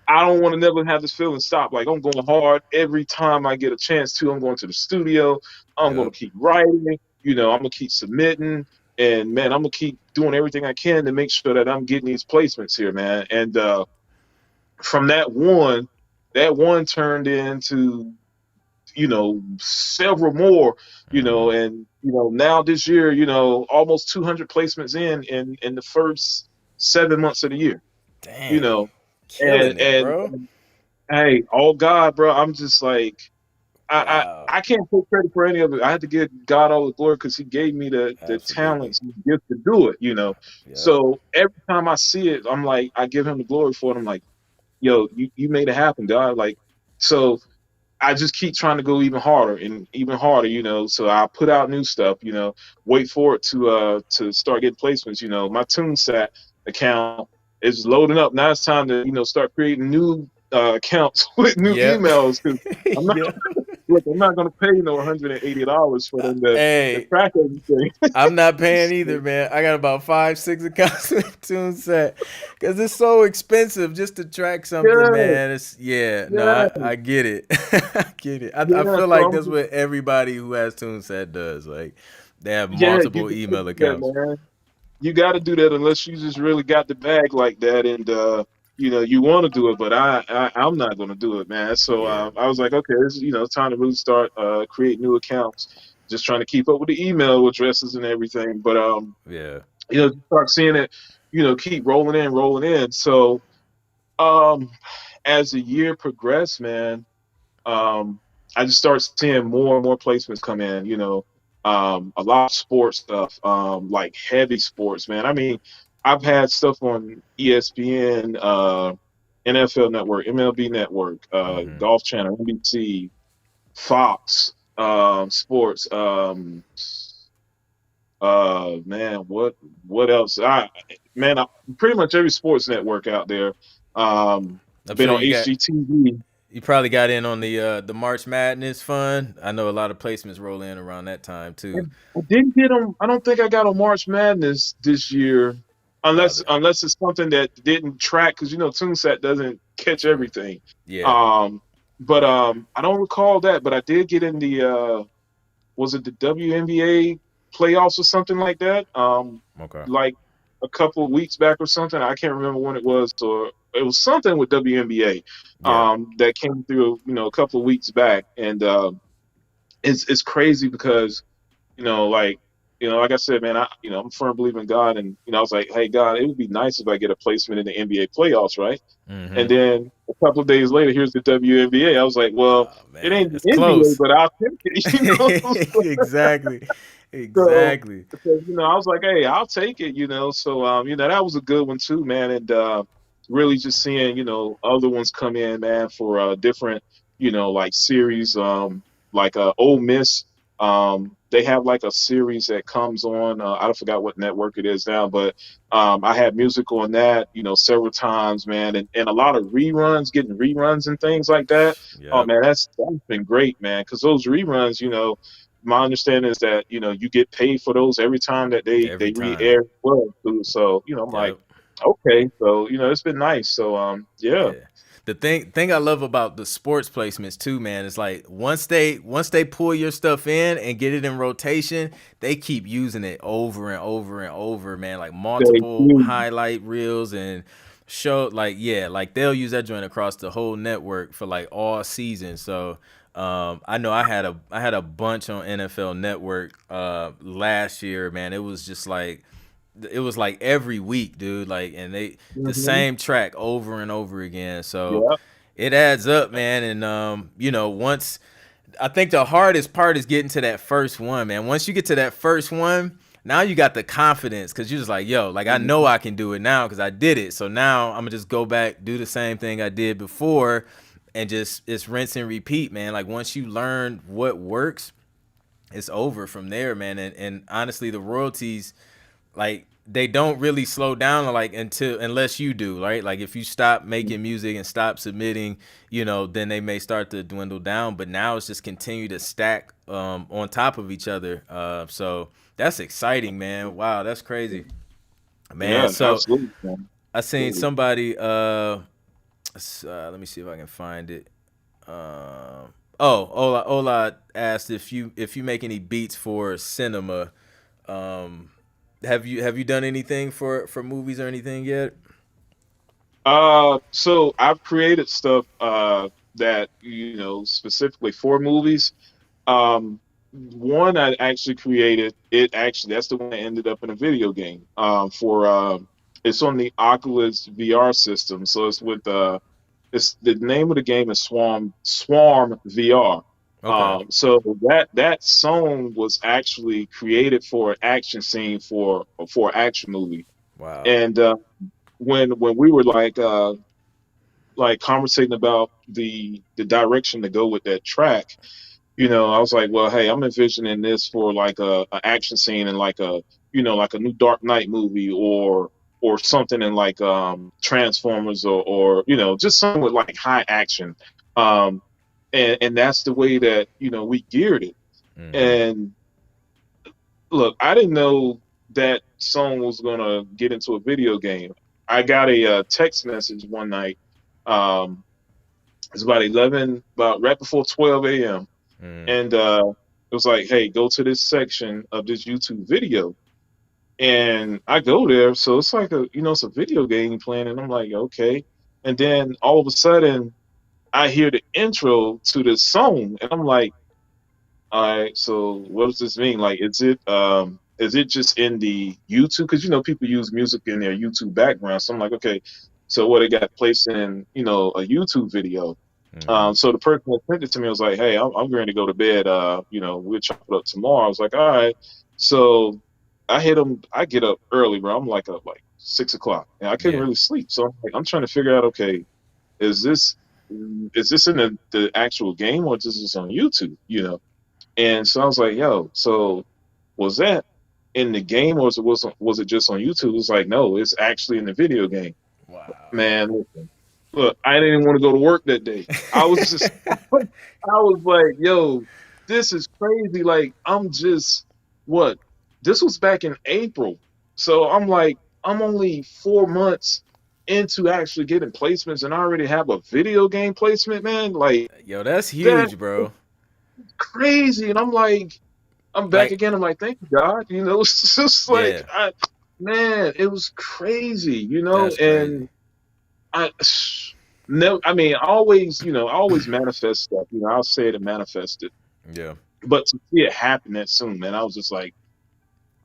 [SPEAKER 2] I don't want to never have this feeling stop. Like I'm going hard every time I get a chance to. I'm going to the studio. I'm going
[SPEAKER 1] Yep.
[SPEAKER 2] to keep writing. I'm gonna keep submitting, and man, I'm gonna keep doing everything I can to make sure that I'm getting these placements here, man. And from that one turned into several more,
[SPEAKER 1] Mm.
[SPEAKER 2] and now this year, almost 200 placements in the first 7 months of the year, you
[SPEAKER 1] Dang.
[SPEAKER 2] know, and
[SPEAKER 1] Killing it,
[SPEAKER 2] and
[SPEAKER 1] bro.
[SPEAKER 2] hey, all God, bro, I'm just like I
[SPEAKER 1] Wow.
[SPEAKER 2] I, I can't take credit for any of it. I had to give God all the glory because He gave me the
[SPEAKER 1] Absolutely.
[SPEAKER 2] talents and the gift to do it.
[SPEAKER 1] Yep.
[SPEAKER 2] So every time I see it, I'm like, I give Him the glory for it. I'm like, yo, you made it happen, God. Like, so I just keep trying to go even harder and even harder. So I put out new stuff. Wait for it to start getting placements. My TuneSat account is loading up. Now it's time to start creating new accounts with new
[SPEAKER 1] Yep.
[SPEAKER 2] emails because I'm not
[SPEAKER 1] Yep.
[SPEAKER 2] look. I'm not going to pay no $180 for them to
[SPEAKER 1] Hey,
[SPEAKER 2] track everything.
[SPEAKER 1] I'm not paying either, man. I got about 5, 6 accounts with TuneSet because it's so expensive just to track something,
[SPEAKER 2] Yeah,
[SPEAKER 1] man. It's yeah, no,
[SPEAKER 2] yeah,
[SPEAKER 1] I get it. I get it. I
[SPEAKER 2] yeah.
[SPEAKER 1] feel
[SPEAKER 2] So
[SPEAKER 1] like
[SPEAKER 2] I'm
[SPEAKER 1] that's
[SPEAKER 2] just,
[SPEAKER 1] what everybody who has TuneSet does. Like they have
[SPEAKER 2] yeah. You
[SPEAKER 1] multiple
[SPEAKER 2] got to
[SPEAKER 1] email
[SPEAKER 2] do that,
[SPEAKER 1] accounts.
[SPEAKER 2] man. You got to do that unless you just really got the bag like that, and you want to do it. But I'm not going to do it, man. So
[SPEAKER 1] Yeah,
[SPEAKER 2] I was like, okay, this is it's time to really start create new accounts. Just trying to keep up with the email addresses and everything. But
[SPEAKER 1] yeah.
[SPEAKER 2] start seeing it, keep rolling in, rolling in. So um, as the year progressed, man, um, I just started seeing more and more placements come in. A lot of sports stuff, like heavy sports, man. I mean, I've had stuff on ESPN, NFL Network, MLB Network,
[SPEAKER 1] Hmm.
[SPEAKER 2] Golf Channel, NBC, Fox, Sports. Man, what else? Pretty much every sports network out there.
[SPEAKER 1] I'm
[SPEAKER 2] Been
[SPEAKER 1] sure
[SPEAKER 2] on
[SPEAKER 1] you got
[SPEAKER 2] HGTV.
[SPEAKER 1] you probably got in on the March Madness fund. I know a lot of placements roll in around that time
[SPEAKER 2] I,
[SPEAKER 1] too.
[SPEAKER 2] I didn't get on. I don't think I got on March Madness this year,
[SPEAKER 1] Uh,
[SPEAKER 2] unless it's something that didn't track because TuneSat doesn't catch
[SPEAKER 1] True.
[SPEAKER 2] everything.
[SPEAKER 1] Yeah.
[SPEAKER 2] Um, but I don't recall that. But I did get in the was it the WNBA playoffs or something like that?
[SPEAKER 1] Okay.
[SPEAKER 2] Like a couple of weeks back or something. I can't remember when it was, or it was something with WNBA
[SPEAKER 1] Yeah.
[SPEAKER 2] that came through, a couple of weeks back, and it's crazy because like like I said, man, I'm a firm believer in God, and I was like, hey, God, it would be nice if I get a placement in the NBA playoffs, right? And
[SPEAKER 1] Mm-hmm.
[SPEAKER 2] then a couple of days later, here's the WNBA. I was like, well,
[SPEAKER 1] Oh
[SPEAKER 2] it
[SPEAKER 1] man,
[SPEAKER 2] ain't
[SPEAKER 1] it's
[SPEAKER 2] the NBA,
[SPEAKER 1] close.
[SPEAKER 2] but I'll take it.
[SPEAKER 1] Exactly.
[SPEAKER 2] So,
[SPEAKER 1] Exactly.
[SPEAKER 2] I was like, hey, I'll take it. So, that was a good one too, man. And really just seeing, other ones come in, man, for different, like series, like Ole Miss. They have like a series that comes on. I forgot what network it is now, but I had music on that, several times, man, and a lot of reruns, getting reruns and things like that. Oh
[SPEAKER 1] Yep.
[SPEAKER 2] man, that's been great, man, because those reruns, my understanding is that you get paid for those every time that they
[SPEAKER 1] Every time.
[SPEAKER 2] re-air well too. So I'm like,
[SPEAKER 1] Yep.
[SPEAKER 2] okay, so it's been nice. So yeah,
[SPEAKER 1] Yeah. The thing I love about the sports placements too, man, is like once they pull your stuff in and get it in rotation, they keep using it over and over and over, man. Like
[SPEAKER 2] they
[SPEAKER 1] multiple
[SPEAKER 2] do.
[SPEAKER 1] highlight reels and show like yeah, like they'll use that joint across the whole network for like all season. So I know I had a bunch on NFL Network last year, man. It was like every week, dude. Like, and the
[SPEAKER 2] Hmm.
[SPEAKER 1] same track over and over again. So
[SPEAKER 2] Yeah,
[SPEAKER 1] it adds up, man. And once I think the hardest part is getting to that first one, man. Once you get to that first one, now you got the confidence because you're just like, yo, like I know
[SPEAKER 2] mhm.
[SPEAKER 1] I can do it now because I did it. So now I'm gonna just go back, do the same thing I did before, and just it's rinse and repeat, man. Like once you learn what works, it's over from there, man. And honestly, the royalties like they don't really slow down like until unless you do, right? Like if you stop making music and stop submitting, then they may start to dwindle down. But now it's just continue to stack on top of each other. So that's exciting, man. Wow, that's crazy, man.
[SPEAKER 2] Yeah,
[SPEAKER 1] So
[SPEAKER 2] absolutely, man.
[SPEAKER 1] I seen
[SPEAKER 2] Absolutely.
[SPEAKER 1] somebody. Let me see if I can find it. Ola asked if you make any beats for cinema. Um, have you done anything for movies or anything yet?
[SPEAKER 2] So I've created stuff that specifically for movies. One I actually created. It actually that's the one that ended up in a video game. For it's on the Oculus VR system. So it's with it's the name of the game is Swarm VR.
[SPEAKER 1] Okay.
[SPEAKER 2] So that song was actually created for an action scene for an action movie.
[SPEAKER 1] Wow.
[SPEAKER 2] And when we were like conversating about the direction to go with that track, I was like, well, hey, I'm envisioning this for like a action scene in like a like a new Dark Knight movie, or or something in like Transformers or you know, just something with like high action. Um, and that's the way that, you know, we geared it.
[SPEAKER 1] Mm-hmm.
[SPEAKER 2] And look, I didn't know that song was gonna get into a video game. I got a text message one night. Um, it's about 11, about right before 12 a.m.
[SPEAKER 1] Mm-hmm.
[SPEAKER 2] And it was like, hey, go to this section of this YouTube video. And I go there, so it's like a, you know, it's a video game playing, and I'm like, okay. And then all of a sudden, I hear the intro to the song, and I'm like, all right, so what does this mean? Like, is it just in the YouTube? Because you know people use music in their YouTube background. So I'm like, okay, so what, it got placed in, you know, a YouTube video.
[SPEAKER 1] Mm-hmm.
[SPEAKER 2] So the person that sent it to me was like, hey, I'm going to go to bed. You know, we'll chop it up tomorrow. I was like, all right. So I hit him. I get up early, bro. I'm like up like 6 o'clock, and I couldn't
[SPEAKER 1] Yeah.
[SPEAKER 2] really sleep. So I'm like, I'm trying to figure out, okay, is this is this in the actual game, or is this on YouTube? You know. And so I was like, yo, so was that in the game, or was it just on YouTube? It's like, no, it's actually in the video game.
[SPEAKER 1] Wow.
[SPEAKER 2] Man, listen, look, I didn't even want to go to work that day. I was just I was like, yo, this is crazy. Like, I'm just what? This was back in April. So I'm like, I'm only 4 months into actually getting placements, and I already have a video game placement, man. Like,
[SPEAKER 1] Yo, that's
[SPEAKER 2] that's
[SPEAKER 1] huge, bro.
[SPEAKER 2] crazy. And I'm like, I'm back
[SPEAKER 1] Like,
[SPEAKER 2] again. I'm like, thank you, God. You know, it's just like,
[SPEAKER 1] yeah,
[SPEAKER 2] man, it was crazy, you know,
[SPEAKER 1] that's crazy.
[SPEAKER 2] and I no, I mean, I always, you know, I always manifest stuff. You know, I'll say it and manifest it,
[SPEAKER 1] Yeah.
[SPEAKER 2] but to see it happen that soon, man, I was just like,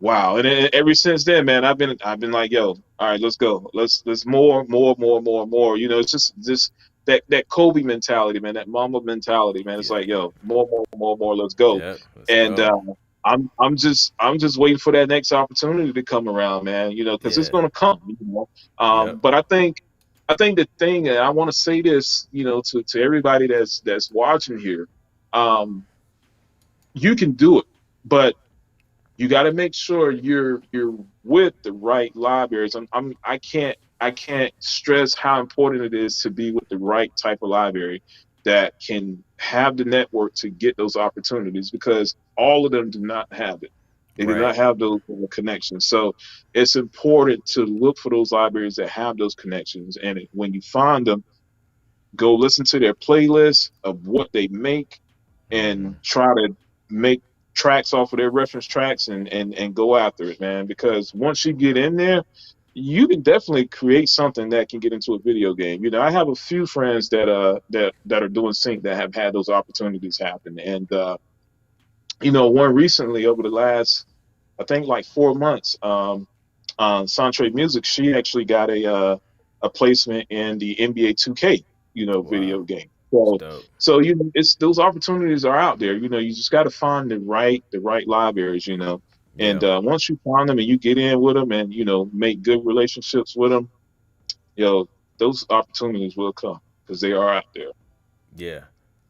[SPEAKER 2] wow. And then ever since then, man, I've been like, yo, all right, let's go. Let's more. You know, it's just this that Kobe mentality, man, that Mamba mentality, man. It's
[SPEAKER 1] Yeah.
[SPEAKER 2] like, yo, more. Let's go.
[SPEAKER 1] Yep. Let's
[SPEAKER 2] And
[SPEAKER 1] go.
[SPEAKER 2] I'm just waiting for that next opportunity to come around, man. You know, because it's
[SPEAKER 1] Yeah.
[SPEAKER 2] gonna come. You know,
[SPEAKER 1] Yep.
[SPEAKER 2] but I think the thing, and I want to say this, you know, to everybody that's watching here, um, you can do it, but you got to make sure you're with the right libraries. I can't stress how important it is to be with the right type of library that can have the network to get those opportunities, because all of them do not have it. They do
[SPEAKER 1] Right.
[SPEAKER 2] not have those connections. So it's important to look for those libraries that have those connections. And when you find them, go listen to their playlist of what they make,
[SPEAKER 1] Mm-hmm.
[SPEAKER 2] and try to make tracks off of their reference tracks, and go after it, man. Because once you get in there, you can definitely create something that can get into a video game. You know, I have a few friends that are doing sync that have had those opportunities happen. And you know, one recently over the last, I think, like 4 months, ClintMusic, she actually got a placement in the NBA 2K, you know,
[SPEAKER 1] Wow.
[SPEAKER 2] video game.
[SPEAKER 1] It's
[SPEAKER 2] So
[SPEAKER 1] dope.
[SPEAKER 2] so you know, it's those opportunities are out there. You know, you just got to find the right libraries. You know, and
[SPEAKER 1] Yeah.
[SPEAKER 2] once you find them and you get in with them, and you know, make good relationships with them, you know, those opportunities will come, because they are out there.
[SPEAKER 1] Yeah.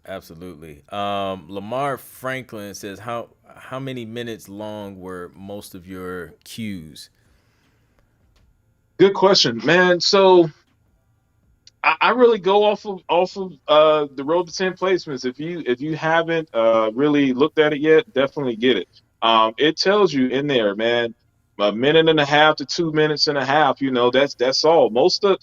[SPEAKER 1] Absolutely. Lamar Franklin says, how many minutes long were most of your cues?
[SPEAKER 2] Good question, man. So I really go off of the road to 10 placements. If you haven't really looked at it yet, definitely get it. It tells you in there, man, a minute and a half to 2 minutes and a half. You know, that's all. Most of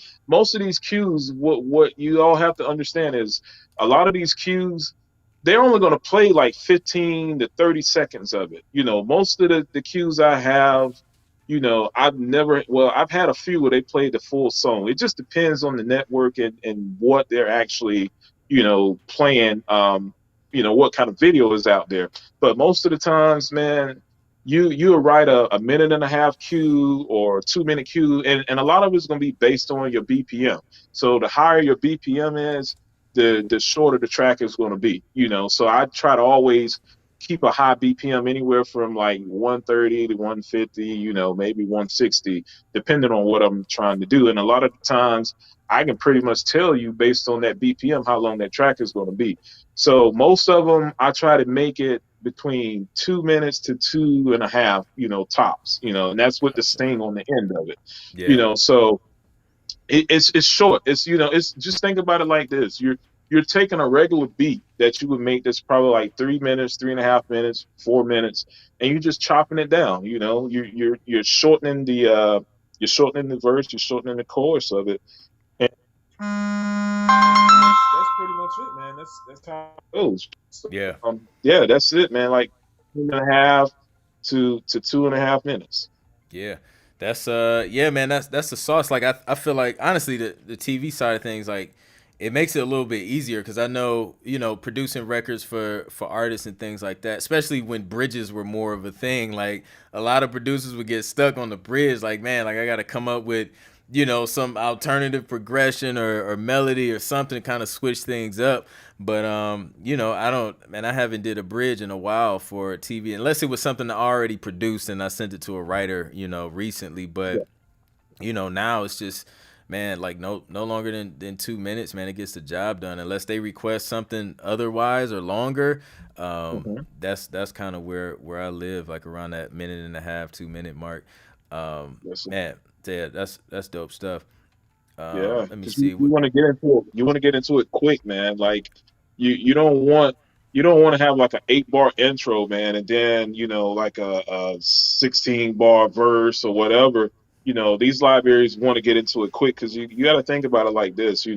[SPEAKER 2] these cues, what you all have to understand is a lot of these cues, they're only going to play like 15 to 30 seconds of it. You know, most of the cues I have, you know, I've had a few where they played the full song. It just depends on the network, and what they're actually, you know, playing, you know, what kind of video is out there. But most of the times, man, you'll write a minute and a half cue or 2 minute cue, and a lot of it's gonna be based on your BPM. So the higher your BPM is, the shorter the track is gonna be, you know. So I try to always keep a high BPM, anywhere from like 130 to 150, you know, maybe 160, depending on what I'm trying to do. And a lot of the times I can pretty much tell you based on that BPM how long that track is going to be. So most of them I try to make it between 2 minutes to 2.5, tops, and that's with the
[SPEAKER 1] Gotcha.
[SPEAKER 2] sting on the end of it,
[SPEAKER 1] Yeah.
[SPEAKER 2] so it's short. It's just think about it like this. You're taking a regular beat that you would make that's probably like 3 minutes, 3.5 minutes, 4 minutes, and you're just chopping it down. You're shortening the verse, you're shortening the chorus of it. And that's pretty much it, man. That's how it goes. So,
[SPEAKER 1] Yeah.
[SPEAKER 2] yeah, that's it, man. Like 1.5 to 2.5 minutes.
[SPEAKER 1] Yeah. That's yeah, man, that's the sauce. Like I feel like honestly the TV side of things, like it makes it a little bit easier because I know, producing records for artists and things like that, especially when bridges were more of a thing, like a lot of producers would get stuck on the bridge, like, man, like I gotta come up with, some alternative progression or melody or something to kind of switch things up. But I don't, man, I haven't did a bridge in a while for TV unless it was something I already produced and I sent it to a writer, recently. But
[SPEAKER 2] Yeah.
[SPEAKER 1] now it's just, man, like no longer than 2 minutes, man. It gets the job done unless they request something otherwise or longer.
[SPEAKER 2] Mhm.
[SPEAKER 1] That's kind of where I live, like around that minute and a half, 2 minute mark.
[SPEAKER 2] Yes,
[SPEAKER 1] Man, yeah, that's dope stuff.
[SPEAKER 2] yeah,
[SPEAKER 1] Let me
[SPEAKER 2] because you,
[SPEAKER 1] see
[SPEAKER 2] you
[SPEAKER 1] what.
[SPEAKER 2] want to get into it. You want to get into it quick, man. Like you don't want to have like an 8 bar intro, man, and then like a 16 bar verse or whatever. These libraries want to get into it quick because you got to think about it like this.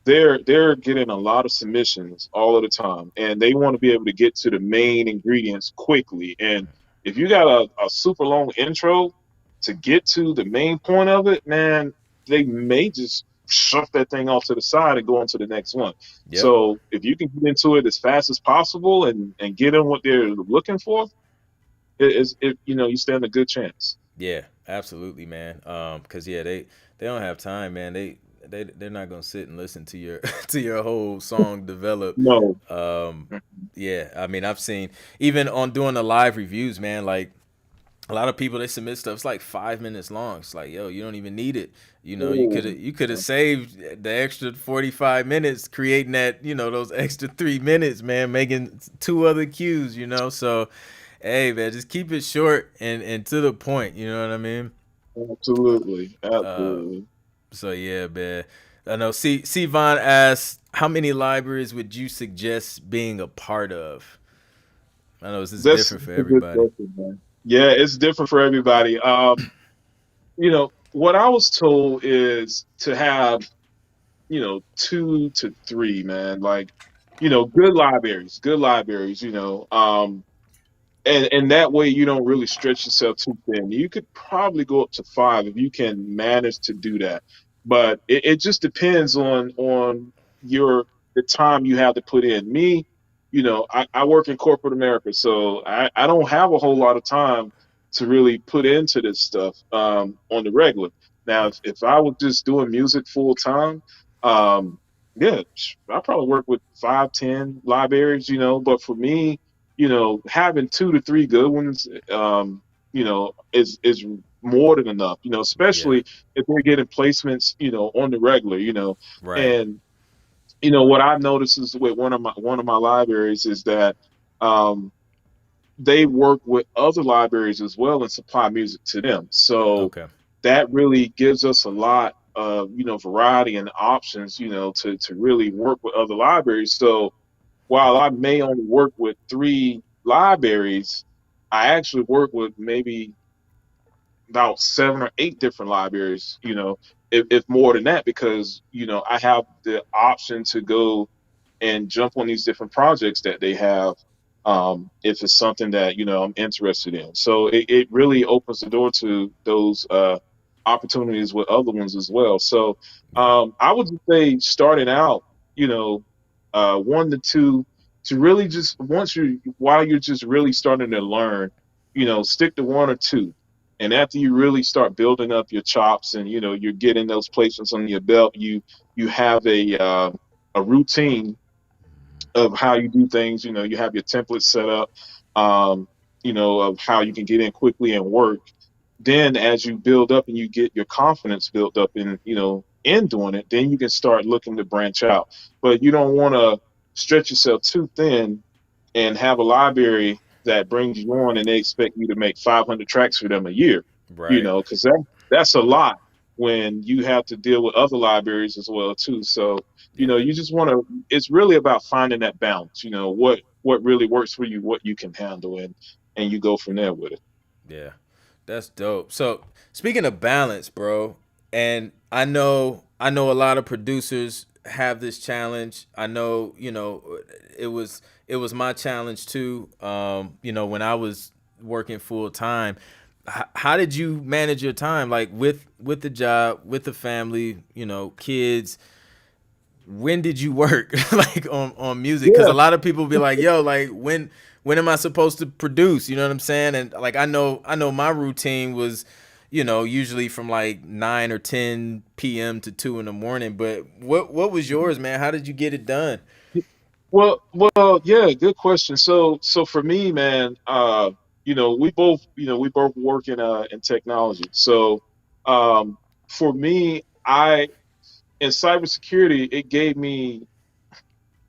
[SPEAKER 2] They're getting a lot of submissions all of the time, and they want to be able to get to the main ingredients quickly. And if you got a super long intro to get to the main point of it, man, they may just shove that thing off to the side and go on to the next one.
[SPEAKER 1] Yep.
[SPEAKER 2] So if you can get into it as fast as possible and get them what they're looking for, you stand a good chance.
[SPEAKER 1] Yeah, absolutely, man. Cause yeah, they don't have time, man. They're not gonna sit and listen to your to your whole song develop.
[SPEAKER 2] No.
[SPEAKER 1] Um, yeah, I mean, I've seen even on doing the live reviews, man. Like a lot of people, they submit stuff. It's like 5 minutes long. It's like, yo, you don't even need it.
[SPEAKER 2] Ooh.
[SPEAKER 1] You could have saved the extra 45 minutes creating that, those extra 3 minutes, man, making two other cues. So hey, man, just keep it short and to the point. You know what I mean?
[SPEAKER 2] Absolutely.
[SPEAKER 1] Uh,
[SPEAKER 2] Absolutely.
[SPEAKER 1] so yeah, man. I know. C Von asked, how many libraries would you suggest being a part of? I know this is
[SPEAKER 2] That's
[SPEAKER 1] different for
[SPEAKER 2] a good
[SPEAKER 1] everybody.
[SPEAKER 2] question, man. Yeah, it's different for everybody. What I was told is to have, 2 to 3, man. Like, good libraries, and that way you don't really stretch yourself too thin. You could probably go up to 5 if you can manage to do that, but it just depends on your the time you have to put in. Me, I work in corporate America, so I don't have a whole lot of time to really put into this stuff on the regular. Now, if I was just doing music full time, um, yeah, I probably work with 5, 10 libraries, but for me, having 2 to 3 good ones, is more than enough.
[SPEAKER 1] Yeah.
[SPEAKER 2] Especially if they're getting placements, on the regular.
[SPEAKER 1] Right.
[SPEAKER 2] And what I've noticed is with one of my libraries is that um, they work with other libraries as well and supply music to them. So
[SPEAKER 1] Okay.
[SPEAKER 2] that really gives us a lot of variety and options, to really work with other libraries. So while I may only work with 3 libraries, I actually work with maybe about 7 or 8 different libraries, if more than that, because, I have the option to go and jump on these different projects that they have, if it's something that I'm interested in. So it really opens the door to those opportunities with other ones as well. So
[SPEAKER 1] Yeah.
[SPEAKER 2] I would just say starting out, 1 to 2, to really just once you while you're just really starting to learn, stick to 1 or 2. And after you really start building up your chops and you're getting those placements on your belt, you have a routine of how you do things. You have your template set up, of how you can get in quickly and work. Then, as you build up and you get your confidence built up in doing it, then you can start looking to branch out. But you don't want to stretch yourself too thin and have a library that brings you on and they expect you to make 500 tracks for them a year,
[SPEAKER 1] Right.
[SPEAKER 2] because that's a lot when you have to deal with other libraries as well too. So,
[SPEAKER 1] Yeah.
[SPEAKER 2] you just want to, it's really about finding that balance, what really works for you, what you can handle, and you go from there with it.
[SPEAKER 1] Yeah, that's dope. So speaking of balance, bro, and I know a lot of producers have this challenge. I know, it was my challenge too. When I was working full time. How did you manage your time, like with the job, with the family, kids? When did you work like on music? Because a
[SPEAKER 2] Yeah.
[SPEAKER 1] lot of people be like, yo, like when am I supposed to produce, you know what I'm saying? And like I know my routine was, usually from like 9 or 10 p.m. to 2 in the morning. But what was yours, man? How did you get it done?
[SPEAKER 2] Well, yeah, good question. So for me, man, we both work in technology. So, um, for me, in cybersecurity,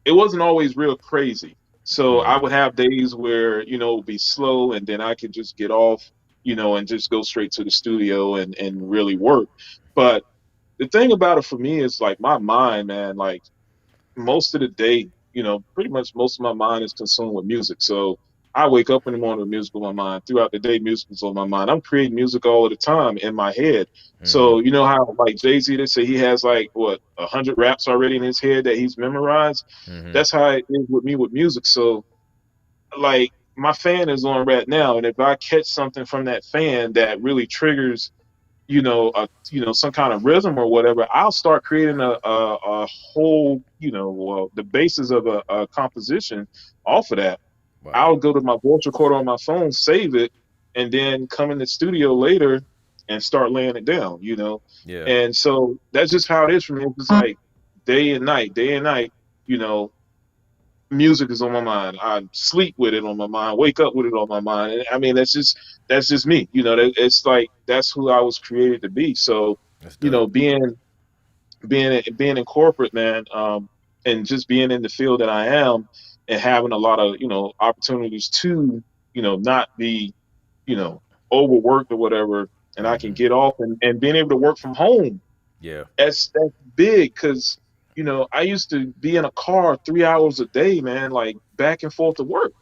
[SPEAKER 2] it wasn't always real crazy. So I
[SPEAKER 1] Mm,
[SPEAKER 2] would have days where, it would be slow and then I could just get off, and just go straight to the studio and really work. But the thing about it for me is like my mind, man, like most of the day, pretty much most of my mind is consumed with music. So I wake up in the morning with music on my mind. Throughout the day, music is on my mind. I'm creating music all of the time in my head.
[SPEAKER 1] mm-hmm,
[SPEAKER 2] So you know how like Jay-Z, they say he has like what 100 raps already in his head that he's memorized.
[SPEAKER 1] mm-hmm.
[SPEAKER 2] That's how it is with me with music. So like my fan is on right now, and if I catch something from that fan that really triggers some kind of rhythm or whatever, I'll start creating a whole, the basis of a composition off of that.
[SPEAKER 1] Wow.
[SPEAKER 2] I'll go to my voice recorder on my phone, save it, and then come in the studio later and start laying it down.
[SPEAKER 1] Yeah.
[SPEAKER 2] And so that's just how it is for me. It's just like day and night, you know, music is on my mind. I sleep with it on my mind, wake up with it on my mind. And I mean, that's just me. It's like that's who I was created to be. So,
[SPEAKER 1] That's
[SPEAKER 2] you know,
[SPEAKER 1] dope.
[SPEAKER 2] being being in corporate, man, and just being in the field that I am, and having a lot of opportunities to not be you know overworked or whatever, and I can
[SPEAKER 1] Mm-hmm.
[SPEAKER 2] get off and being able to work from home.
[SPEAKER 1] Yeah.
[SPEAKER 2] That's big because I used to be in a car 3 hours a day, man, like back and forth to work.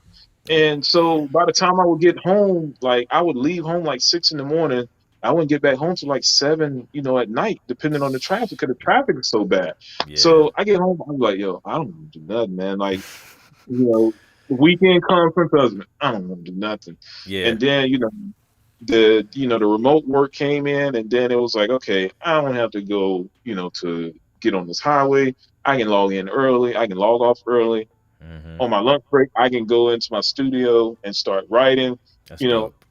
[SPEAKER 1] Oh,
[SPEAKER 2] And so by the time I would get home, like I would leave home like 6 in the morning. I wouldn't get back home till like 7, at night, depending on the traffic, because the traffic is so bad.
[SPEAKER 1] yeah.
[SPEAKER 2] So I get home, I'm like, yo, I don't want to do nothing, man. Like, the weekend conference husband, I don't want to do nothing.
[SPEAKER 1] Yeah.
[SPEAKER 2] And then, the remote work came in, and then it was like, okay, I don't have to go, to get on this highway. I can log in early. I can log off early.
[SPEAKER 1] Mm-hmm.
[SPEAKER 2] On my lunch break, I can go into my studio and start writing.
[SPEAKER 1] That's
[SPEAKER 2] You know,
[SPEAKER 1] dope.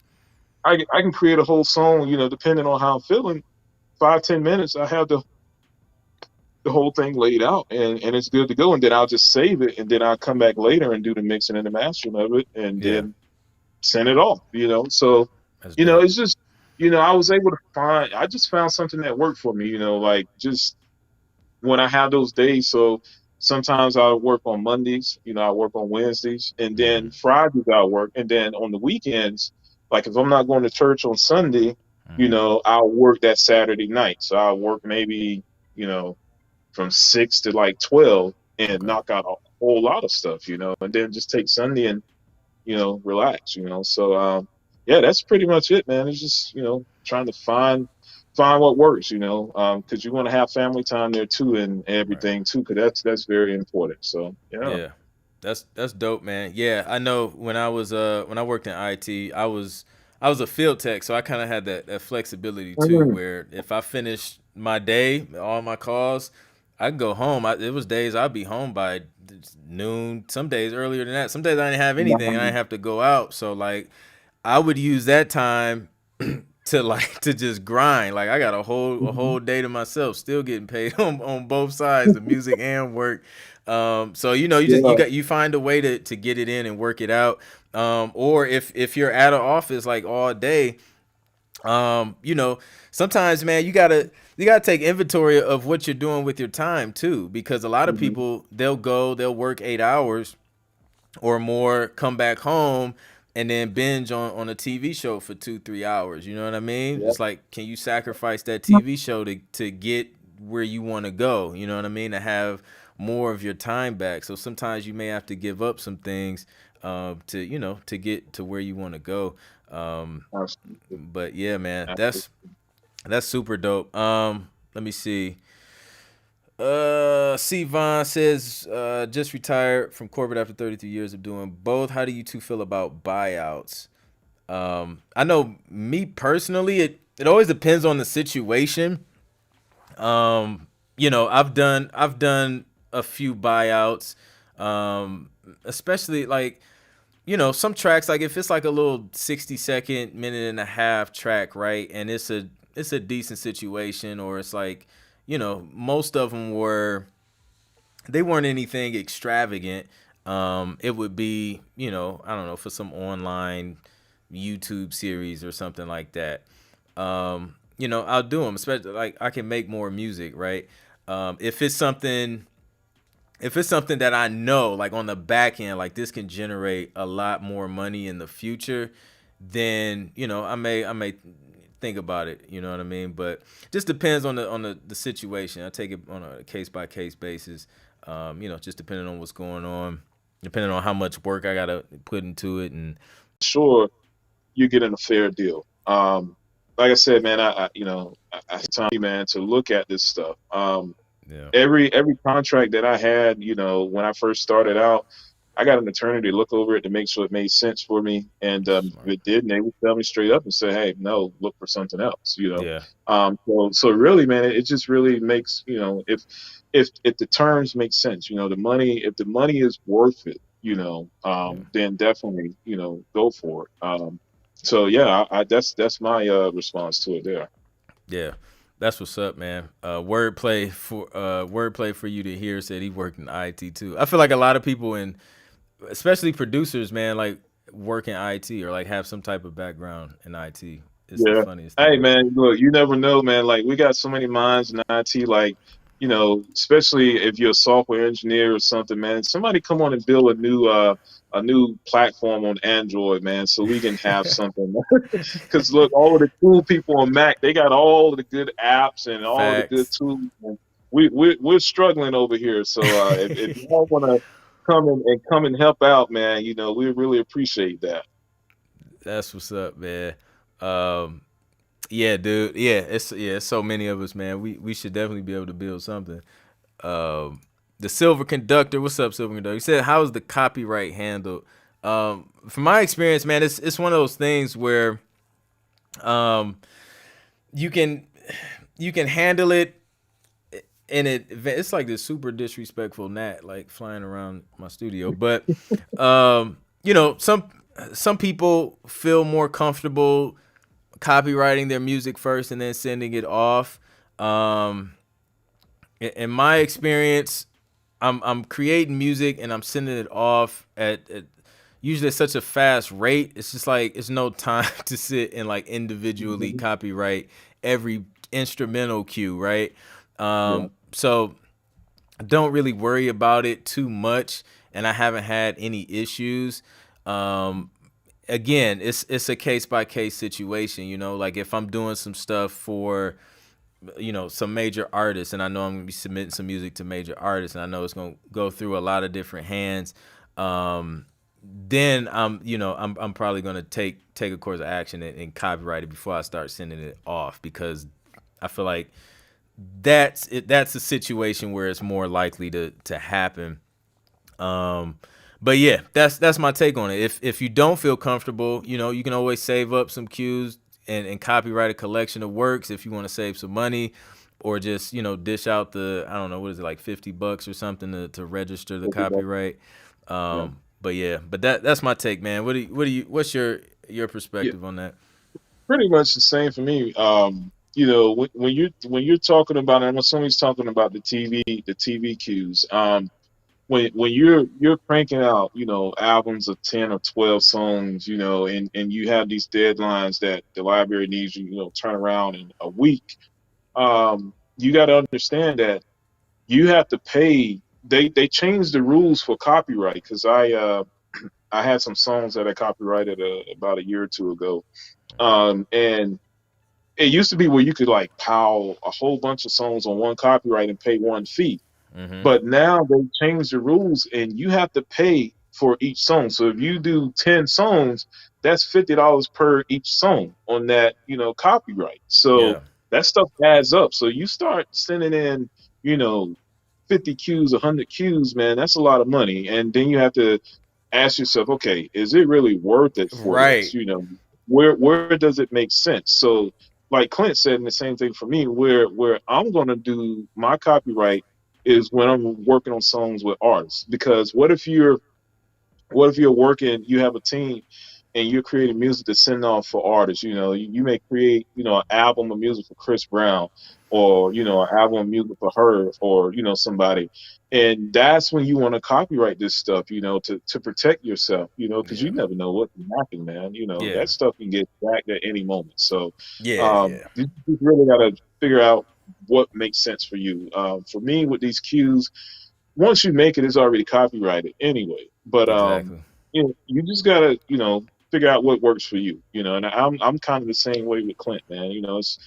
[SPEAKER 2] I can create a whole song. Depending on how I'm feeling. 5-10 minutes, I have the whole thing laid out, and it's good to go. And then I'll just save it, and then I'll come back later and do the mixing and the mastering of it, and
[SPEAKER 1] Yeah.
[SPEAKER 2] then send it off. So
[SPEAKER 1] That's dope.
[SPEAKER 2] it's just I was able to find. I just found something that worked for me. Like just when I have those days. So sometimes I work on Mondays, I work on Wednesdays, and
[SPEAKER 1] Mm-hmm.
[SPEAKER 2] then Fridays I work. And then on the weekends, like if I'm not going to church on Sunday,
[SPEAKER 1] Mm-hmm.
[SPEAKER 2] I'll work that Saturday night. So I'll work maybe, from 6 to like 12 and
[SPEAKER 1] Okay.
[SPEAKER 2] knock out a whole lot of stuff, and then just take Sunday and, relax. So, yeah, that's pretty much it, man. It's just, trying to find what works, because you want to have family time there too and
[SPEAKER 1] Right.
[SPEAKER 2] everything too, because that's very important. So, yeah.
[SPEAKER 1] Yeah. That's dope, man. Yeah, I know when I worked in IT, I was a field tech, so I kind of had that flexibility too,
[SPEAKER 2] Mhm.
[SPEAKER 1] where if I finished my day, all my calls, I could go home. It was days I'd be home by noon. Some days earlier than that. Some days I didn't have anything, and I didn't have to go out. So like, I would use that time to just grind. Like I got a whole day to myself, still getting paid on both sides, the music and work. So you just
[SPEAKER 2] Yeah.
[SPEAKER 1] you find a way to get it in and work it out. Or if you're at an office like all day, sometimes, man, you gotta take inventory of what you're doing with your time too, because a lot of
[SPEAKER 2] Mhm.
[SPEAKER 1] people they'll work 8 hours, or more, come back home and then binge on a TV show for 2-3 hours. You know what I mean?
[SPEAKER 2] Yeah,
[SPEAKER 1] It's like, can you sacrifice that TV show to get where you want to go? You know what I mean? To have more of your time back. So sometimes you may have to give up some things to to get to where you want to go. Um,
[SPEAKER 2] absolutely.
[SPEAKER 1] but yeah, man,
[SPEAKER 2] Absolutely.
[SPEAKER 1] that's super dope. Let me see. C. Vaughn says, just retired from corporate after 33 years of doing both. How do you two feel about buyouts? I know me personally, it always depends on the situation. I've done a few buyouts, especially like some tracks, like if it's like a little 60-second, minute and a half track, right? And it's a decent situation, or it's like, most of them they weren't anything extravagant. It would be, I don't know, for some online YouTube series or something like that. I'll do them, especially like I can make more music, right? If it's something that I know, like on the back end, like this can generate a lot more money in the future, then I may think about it. You know what I mean? But just depends on the situation. I take it on a case by case basis. Just depending on what's going on, depending on how much work I gotta put into it, and
[SPEAKER 2] Sure, you're getting a fair deal. Like I said, man, I time, man, to look at this stuff.
[SPEAKER 1] yeah,
[SPEAKER 2] Every contract that I had, when I first started out, I got an attorney to look over it to make sure it made sense for me. And if
[SPEAKER 1] smart.
[SPEAKER 2] it did, they would tell me straight up and say, "Hey, no, look for something else."
[SPEAKER 1] Yeah,
[SPEAKER 2] So really, man, it just really makes, if the terms make sense, the money, if the money is worth it,
[SPEAKER 1] yeah,
[SPEAKER 2] then definitely, go for it. So yeah, that's my response to it there.
[SPEAKER 1] yeah. That's what's up, man. Wordplay for you to hear said he worked in IT too. I feel like a lot of people especially producers, man, like work in IT or like have some type of background in IT. It's the
[SPEAKER 2] Yeah.
[SPEAKER 1] funniest
[SPEAKER 2] Hey,
[SPEAKER 1] thing.
[SPEAKER 2] man, look, you never know, man. Like, we got so many minds in IT, like, especially if you're a software engineer or something, man. Somebody come on and build a new platform on Android, man, so we can have something. Because look, all of the cool people on Mac, they got all of the good apps and all of the good
[SPEAKER 1] Facts.
[SPEAKER 2] tools. And we're struggling over here. So if you all want to come and help out, man, we really appreciate that.
[SPEAKER 1] That's what's up, man. Um, yeah, dude. It's so many of us, man. We should definitely be able to build something. The Silver Conductor. What's up, Silver Conductor? He said, "How is the copyright handled?" From my experience, man, it's one of those things where um, you can handle it, and it's like this super disrespectful gnat like flying around my studio. But some people feel more comfortable copywriting their music first and then sending it off. Um, in my experience, I'm creating music and I'm sending it off at usually at such a fast rate. It's just like it's no time to sit and like individually
[SPEAKER 2] Mhm.
[SPEAKER 1] copyright every instrumental cue, right?
[SPEAKER 2] Yeah.
[SPEAKER 1] So I don't really worry about it too much, and I haven't had any issues. Um, Again, it's a case by case situation. Like if I'm doing some stuff for some major artists, and I know I'm gonna be submitting some music to major artists, and I know it's gonna go through a lot of different hands. Then I'm probably gonna take a course of action and copyright it before I start sending it off, because I feel like that's a situation where it's more likely to happen. Um, but yeah, that's my take on it. If you don't feel comfortable, you can always save up some cues and copyright a collection of works if you want to save some money, or just dish out the, I don't know, what is it, like $50 or something to register the copyright.
[SPEAKER 2] Yeah.
[SPEAKER 1] But yeah, but that's my take, man. What's your
[SPEAKER 2] Yeah.
[SPEAKER 1] perspective on that?
[SPEAKER 2] Pretty much the same for me. When you're talking about, I'm assuming he's talking about the TV cues. When you're cranking out, albums of 10 or 12 songs, and you have these deadlines that the library needs you, turn around in a week. You got to understand that you have to pay. They changed the rules for copyright because I had some songs that I copyrighted about a year or two ago. And it used to be where you could like pile a whole bunch of songs on one copyright and pay one fee.
[SPEAKER 1] Mm-hmm.
[SPEAKER 2] But now they changed the rules and you have to pay for each song. So if you do 10 songs, that's $50 per each song on that, copyright. So
[SPEAKER 1] Yeah.
[SPEAKER 2] that stuff adds up. So you start sending in, you know, 50 cues, 100 cues, man, that's a lot of money. And then you have to ask yourself, okay, is it really worth it for this?
[SPEAKER 1] Right.
[SPEAKER 2] Where does it make sense? So like Clint said, and the same thing for me, where I'm gonna do my copyright is when I'm working on songs with artists. Because what if you're working, you have a team and you're creating music to send off for artists. You may create, an album of music for Chris Brown, or, an album of music for her, or, somebody. And that's when you want to copyright this stuff, to protect yourself, because you
[SPEAKER 1] Yeah.
[SPEAKER 2] never know what can happen, man.
[SPEAKER 1] Yeah.
[SPEAKER 2] That stuff can get back at any moment. So
[SPEAKER 1] Yeah. Yeah.
[SPEAKER 2] you really got to figure out what makes sense for you. For me, with these cues, once you make it, it's already copyrighted anyway. But
[SPEAKER 1] Exactly.
[SPEAKER 2] you just gotta, figure out what works for you. And I'm kind of the same way with Clint, man. It's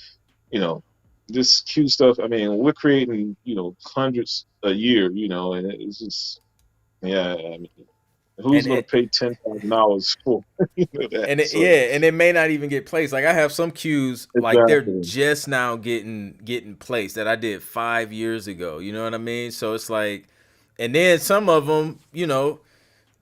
[SPEAKER 2] you know this Q stuff. I mean, we're creating, hundreds a year, and it's just, yeah. I mean, who's
[SPEAKER 1] And
[SPEAKER 2] gonna
[SPEAKER 1] it,
[SPEAKER 2] pay $10,000 for that? So
[SPEAKER 1] and it may not even get placed. Like I have some cues, like they're
[SPEAKER 2] exactly,
[SPEAKER 1] just now getting placed that I did 5 years ago. You know what I mean? So it's like, and then some of them,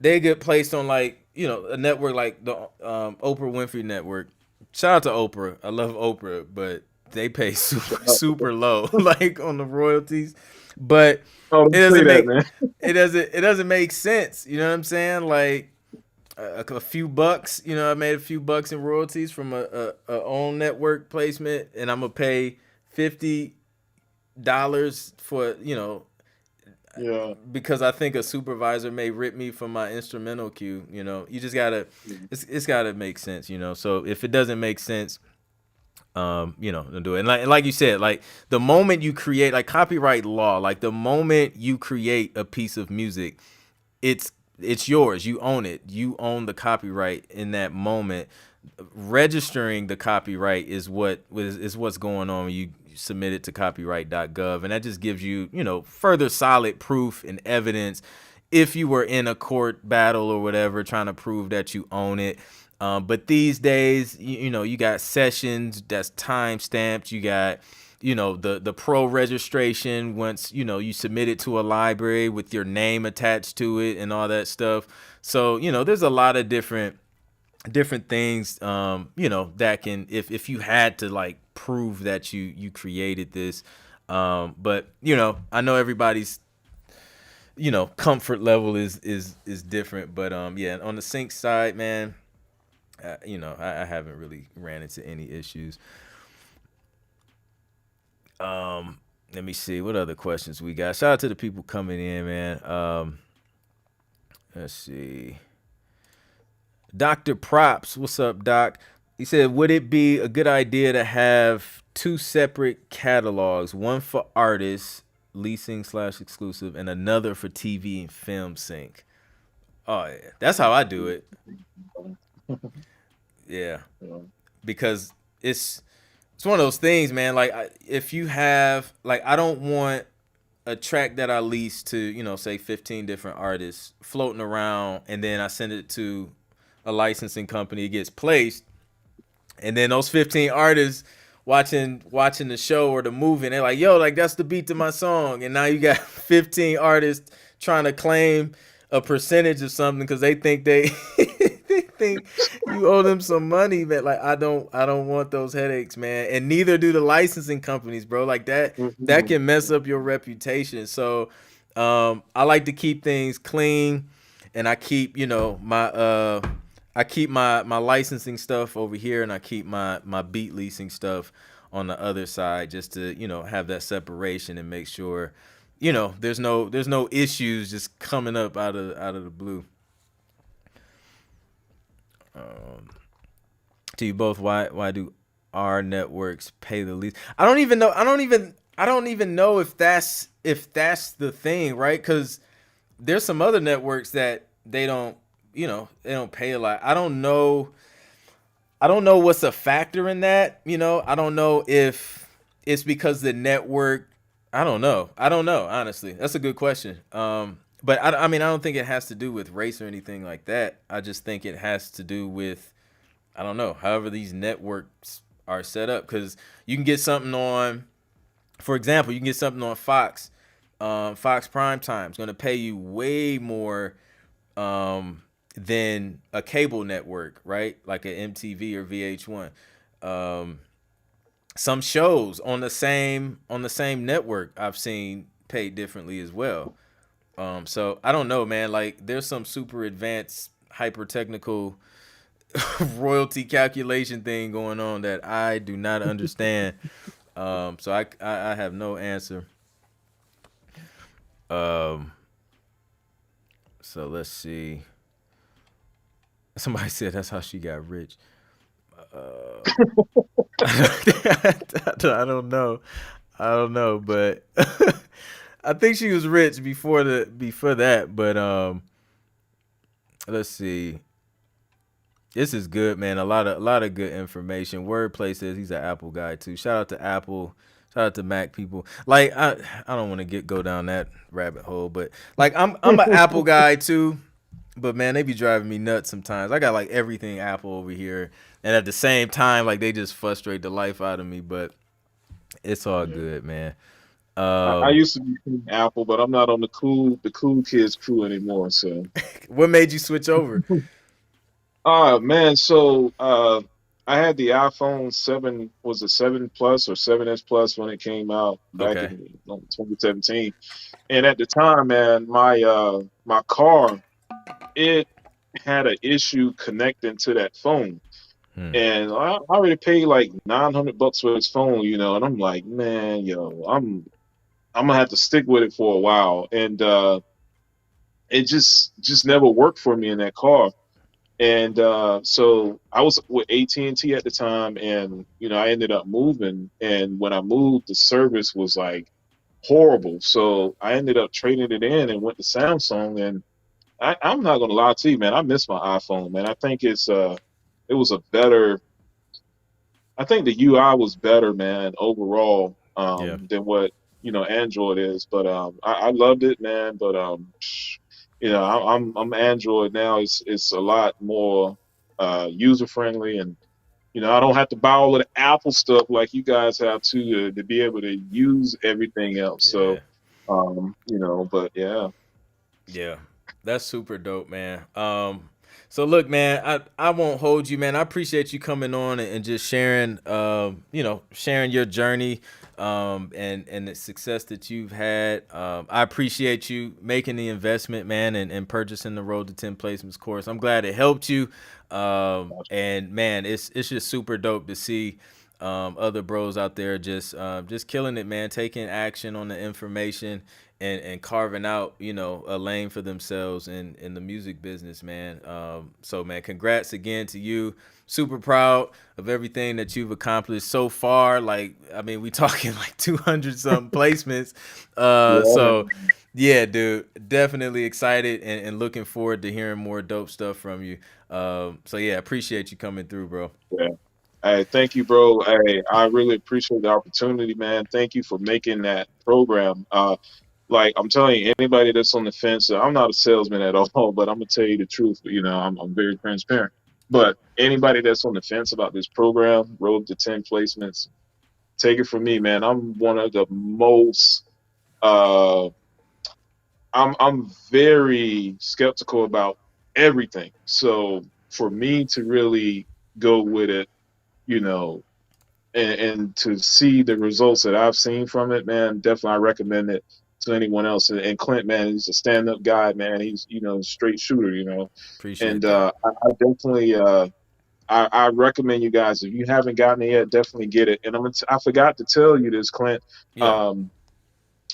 [SPEAKER 1] they get placed on like a network like the Oprah Winfrey Network. Shout out to Oprah. I love Oprah, but they pay super low, like on the royalties. But
[SPEAKER 2] oh,
[SPEAKER 1] it
[SPEAKER 2] don't say
[SPEAKER 1] doesn't
[SPEAKER 2] that,
[SPEAKER 1] make
[SPEAKER 2] man.
[SPEAKER 1] it doesn't make sense. You know what I'm saying? Like a few bucks. I made a few bucks in royalties from a own network placement, and I'm gonna pay $50 for
[SPEAKER 2] Yeah.
[SPEAKER 1] because I think a supervisor may rip me for my instrumental cue. You just gotta, it's gotta make sense. So if it doesn't make sense, don't do it. And like you said, like the moment you create, like copyright law, like the moment you create a piece of music, it's yours. You own it. You own the copyright in that moment. Registering the copyright is what's going on when you submit it to copyright.gov, and that just gives you further solid proof and evidence if you were in a court battle or whatever trying to prove that you own it. But these days, you got sessions that's time stamped. You got the pro registration once you submit it to a library with your name attached to it and all that stuff. So there's a lot of different things that can, if you had to like prove that you created this, but I know everybody's comfort level is different, but yeah, on the sync side, man, I haven't really ran into any issues. Let me see what other questions we got. Shout out to the people coming in, man. Let's see. Dr. Props, what's up, Doc? He said, would it be a good idea to have two separate catalogs, one for artists, leasing / exclusive, and another for TV and film sync? Oh, yeah. That's how I do it. Yeah. Because it's one of those things, man. Like, if you have, like, I don't want a track that I lease to, say 15 different artists floating around, and then I send it to a licensing company, it gets placed, and then those 15 artists watching the show or the movie, and they're like, yo, like that's the beat to my song, and now you got 15 artists trying to claim a percentage of something because they think they think you owe them some money, man. Like I don't want those headaches, man, and neither do the licensing companies, bro. Like that can mess up your reputation. So I like to keep things clean, and I keep my licensing stuff over here, and I keep my beat leasing stuff on the other side, just to have that separation and make sure there's no issues just coming up out of the blue. To you both, why do our networks pay the least? I don't even know if that's the thing, right? Because there's some other networks that they don't they don't pay a lot. I don't know what's a factor in that. I don't know if it's because the network. I don't know. Honestly, that's a good question. But I mean, I don't think it has to do with race or anything like that. I just think it has to do with, I don't know, however these networks are set up. Because you can get something on, for example, you can get something on Fox. Fox Prime Time is going to pay you way more than a cable network, right? Like an MTV or VH1. Um, some shows on the same network I've seen paid differently as well. So I don't know, man. Like there's some super advanced, hyper technical royalty calculation thing going on that I do not understand. So I have no answer. Um, so let's see. Somebody said that's how she got rich. Uh, I don't know. I don't know, but I think she was rich before that. But let's see. This is good, man. A lot of good information. Wordplay says he's an Apple guy too. Shout out to Apple. Shout out to Mac people. Like I don't want to go down that rabbit hole, but like I'm an Apple guy too. But man, they be driving me nuts sometimes. I got like everything Apple over here, and at the same time, like they just frustrate the life out of me. But it's all
[SPEAKER 2] Yeah.
[SPEAKER 1] good, man.
[SPEAKER 2] I
[SPEAKER 1] Um,
[SPEAKER 2] used to be Team Apple, but I'm not on the cool kids crew anymore. So,
[SPEAKER 1] what made you switch over?
[SPEAKER 2] man, so I had the iPhone 7, was it 7 Plus or 7S Plus when it came out back
[SPEAKER 1] Okay.
[SPEAKER 2] in 2017. And at the time, man, my car, it had an issue connecting to that phone.
[SPEAKER 1] Hmm.
[SPEAKER 2] And I already paid like $900 for this phone, and I'm like, man, I'm gonna have to stick with it for a while. And it just never worked for me in that car. And so I was with AT&T at the time, and I ended up moving. And when I moved, the service was like horrible. So I ended up trading it in and went to Samsung. And I'm not gonna lie to you, man. I miss my iPhone, man. I think it was a better. I think the UI was better, man, overall,
[SPEAKER 1] Yeah.
[SPEAKER 2] than what Android is. But I loved it, man. But I'm Android now. It's a lot more user friendly, and I don't have to buy all of the Apple stuff like you guys have to be able to use everything else.
[SPEAKER 1] Yeah.
[SPEAKER 2] So, but yeah.
[SPEAKER 1] Yeah, that's super dope, man. So look, man, I won't hold you, man. I appreciate you coming on and just sharing, sharing your journey, and the success that you've had. I appreciate you making the investment, man, and purchasing the Road to 10 Placements course. I'm glad it helped you. And man, it's just super dope to see other bros out there just killing it, man, taking action on the information and carving out, a lane for themselves in the music business, man. So man, congrats again to you. Super proud of everything that you've accomplished so far. Like, I mean, we talking like 200 something placements.
[SPEAKER 2] Yeah,
[SPEAKER 1] So
[SPEAKER 2] man.
[SPEAKER 1] yeah, dude, definitely excited and looking forward to hearing more dope stuff from you. So yeah, appreciate you coming through, bro.
[SPEAKER 2] Yeah. Hey, thank you, bro. Hey, I really appreciate the opportunity, man. Thank you for making that program. Like I'm telling you, anybody that's on the fence, I'm not a salesman at all, but I'm gonna tell you the truth. I'm very transparent. But anybody that's on the fence about this program, Road to 10 Placements, take it from me, man. I'm one of the most uh I'm very skeptical about everything. So for me to really go with it, you know, and to see the results that I've seen from it, man, definitely I recommend it to anyone else. And Clint, man, he's a stand-up guy, man. He's straight shooter, and
[SPEAKER 1] Appreciate that.
[SPEAKER 2] I definitely I recommend you guys, if you haven't gotten it yet, definitely get it. And I forgot to tell you this, Clint.
[SPEAKER 1] Yeah.
[SPEAKER 2] Um,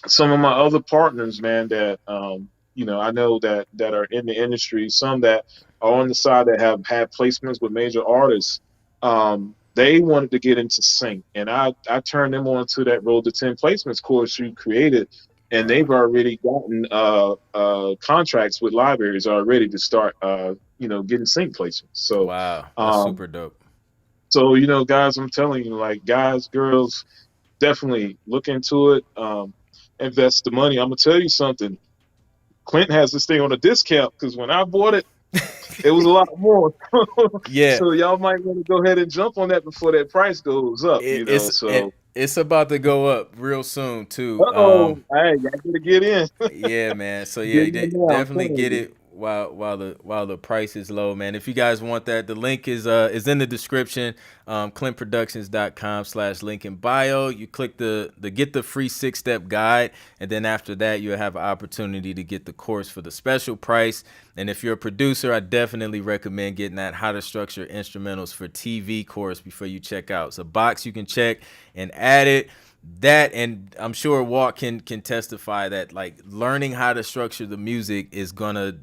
[SPEAKER 2] some of my other partners, man, that I know that are in the industry, some that are on the side that have had placements with major artists. They wanted to get into sync, and I turned them on to that Road to 10 Placements course you created. and they've
[SPEAKER 1] Wow.
[SPEAKER 2] already gotten contracts with libraries already to start getting sync placements.
[SPEAKER 1] Wow. That's
[SPEAKER 2] Um,
[SPEAKER 1] super dope.
[SPEAKER 2] guys, I'm telling you, like guys, girls, definitely look into it. Invest the money. I'm gonna tell you something. Clint has this thing on a discount because when I bought it, it was a lot more.
[SPEAKER 1] Yeah.
[SPEAKER 2] So y'all might want to go ahead and jump on that before that price goes up.
[SPEAKER 1] It, it's
[SPEAKER 2] So
[SPEAKER 1] it, it's about to go up real soon too.
[SPEAKER 2] hey, y'all gotta get in.
[SPEAKER 1] Yeah, man. So yeah,
[SPEAKER 2] Get in now. I'm
[SPEAKER 1] definitely
[SPEAKER 2] telling
[SPEAKER 1] get
[SPEAKER 2] you.
[SPEAKER 1] it while the price is low, man. If you guys want that, the link is in the description. ClintProductions.com/link in bio. You click the get the free 6-step guide, and then after that, you'll have an opportunity to get the course for the special price. And if you're a producer, I definitely recommend getting that How to Structure Instrumentals for TV course before you check out. It's a box you can check and add it. That, and I'm sure Walt can testify that like learning how to structure the music is gonna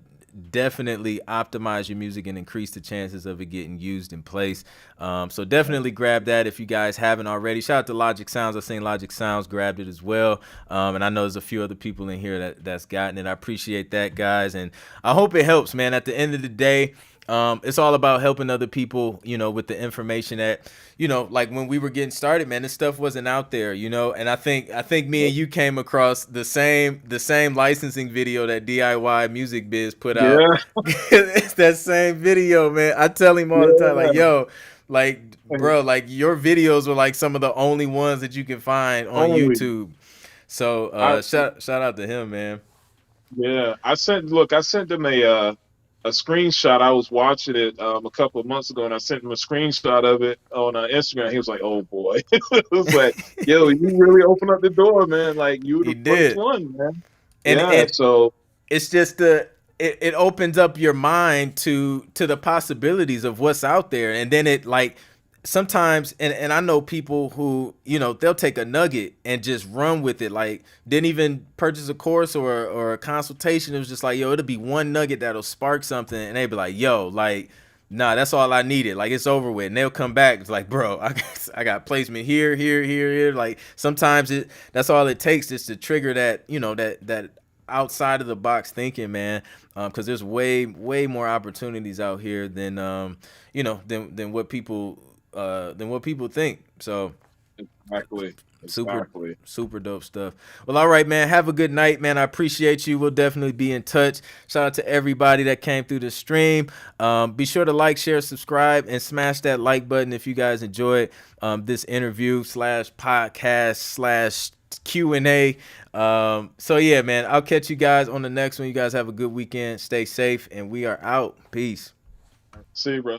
[SPEAKER 1] definitely optimize your music and increase the chances of it getting used in place. So definitely grab that if you guys haven't already. Shout out to Logic Sounds. I've seen Logic Sounds grabbed it as well. And I know there's a few other people in here that's gotten it. I appreciate that, guys. And I hope it helps, man. At the end of the day, it's all about helping other people, with the information that, like when we were getting started, man, this stuff wasn't out there, and I think me and you came across the same licensing video that DIY Music Biz put out.
[SPEAKER 2] Yeah,
[SPEAKER 1] It's that same video, man. I tell him all the time, like,
[SPEAKER 2] yeah.
[SPEAKER 1] yo, like, bro, like your videos were like some of the only ones that you can find on
[SPEAKER 2] Only
[SPEAKER 1] YouTube. So
[SPEAKER 2] I
[SPEAKER 1] shout out to him, man.
[SPEAKER 2] yeah. I sent them a screenshot. I was watching it a couple of months ago, and I sent him a screenshot of it on Instagram. He was like, "Oh boy," it was like, "Yo, you really opened up the door, man. Like you were
[SPEAKER 1] He
[SPEAKER 2] the first
[SPEAKER 1] did.
[SPEAKER 2] one, man."
[SPEAKER 1] and
[SPEAKER 2] Yeah.
[SPEAKER 1] and
[SPEAKER 2] So
[SPEAKER 1] it's just it opens up your mind to the possibilities of what's out there, and then it like sometimes, and I know people who they'll take a nugget and just run with it, like didn't even purchase a course or a consultation. It was just like, yo, it'll be one nugget that'll spark something, and they be like, yo, like, nah, that's all I needed, like it's over with. And they'll come back, it's like, bro, I got placement here. Like sometimes that's all it takes, just to trigger that, that outside of the box thinking, man. Because there's way more opportunities out here than than what people think. So
[SPEAKER 2] exactly,
[SPEAKER 1] super
[SPEAKER 2] exactly.
[SPEAKER 1] super dope stuff. Well, all right, man, have a good night, man. I appreciate you. We'll definitely be in touch. Shout out to everybody that came through the stream. Be sure to like, share, subscribe, and smash that like button if you guys enjoyed this interview slash podcast slash Q&A. So yeah, man, I'll catch you guys on the next one. You guys have a good weekend, stay safe, and we are out. Peace.
[SPEAKER 2] See you, bro.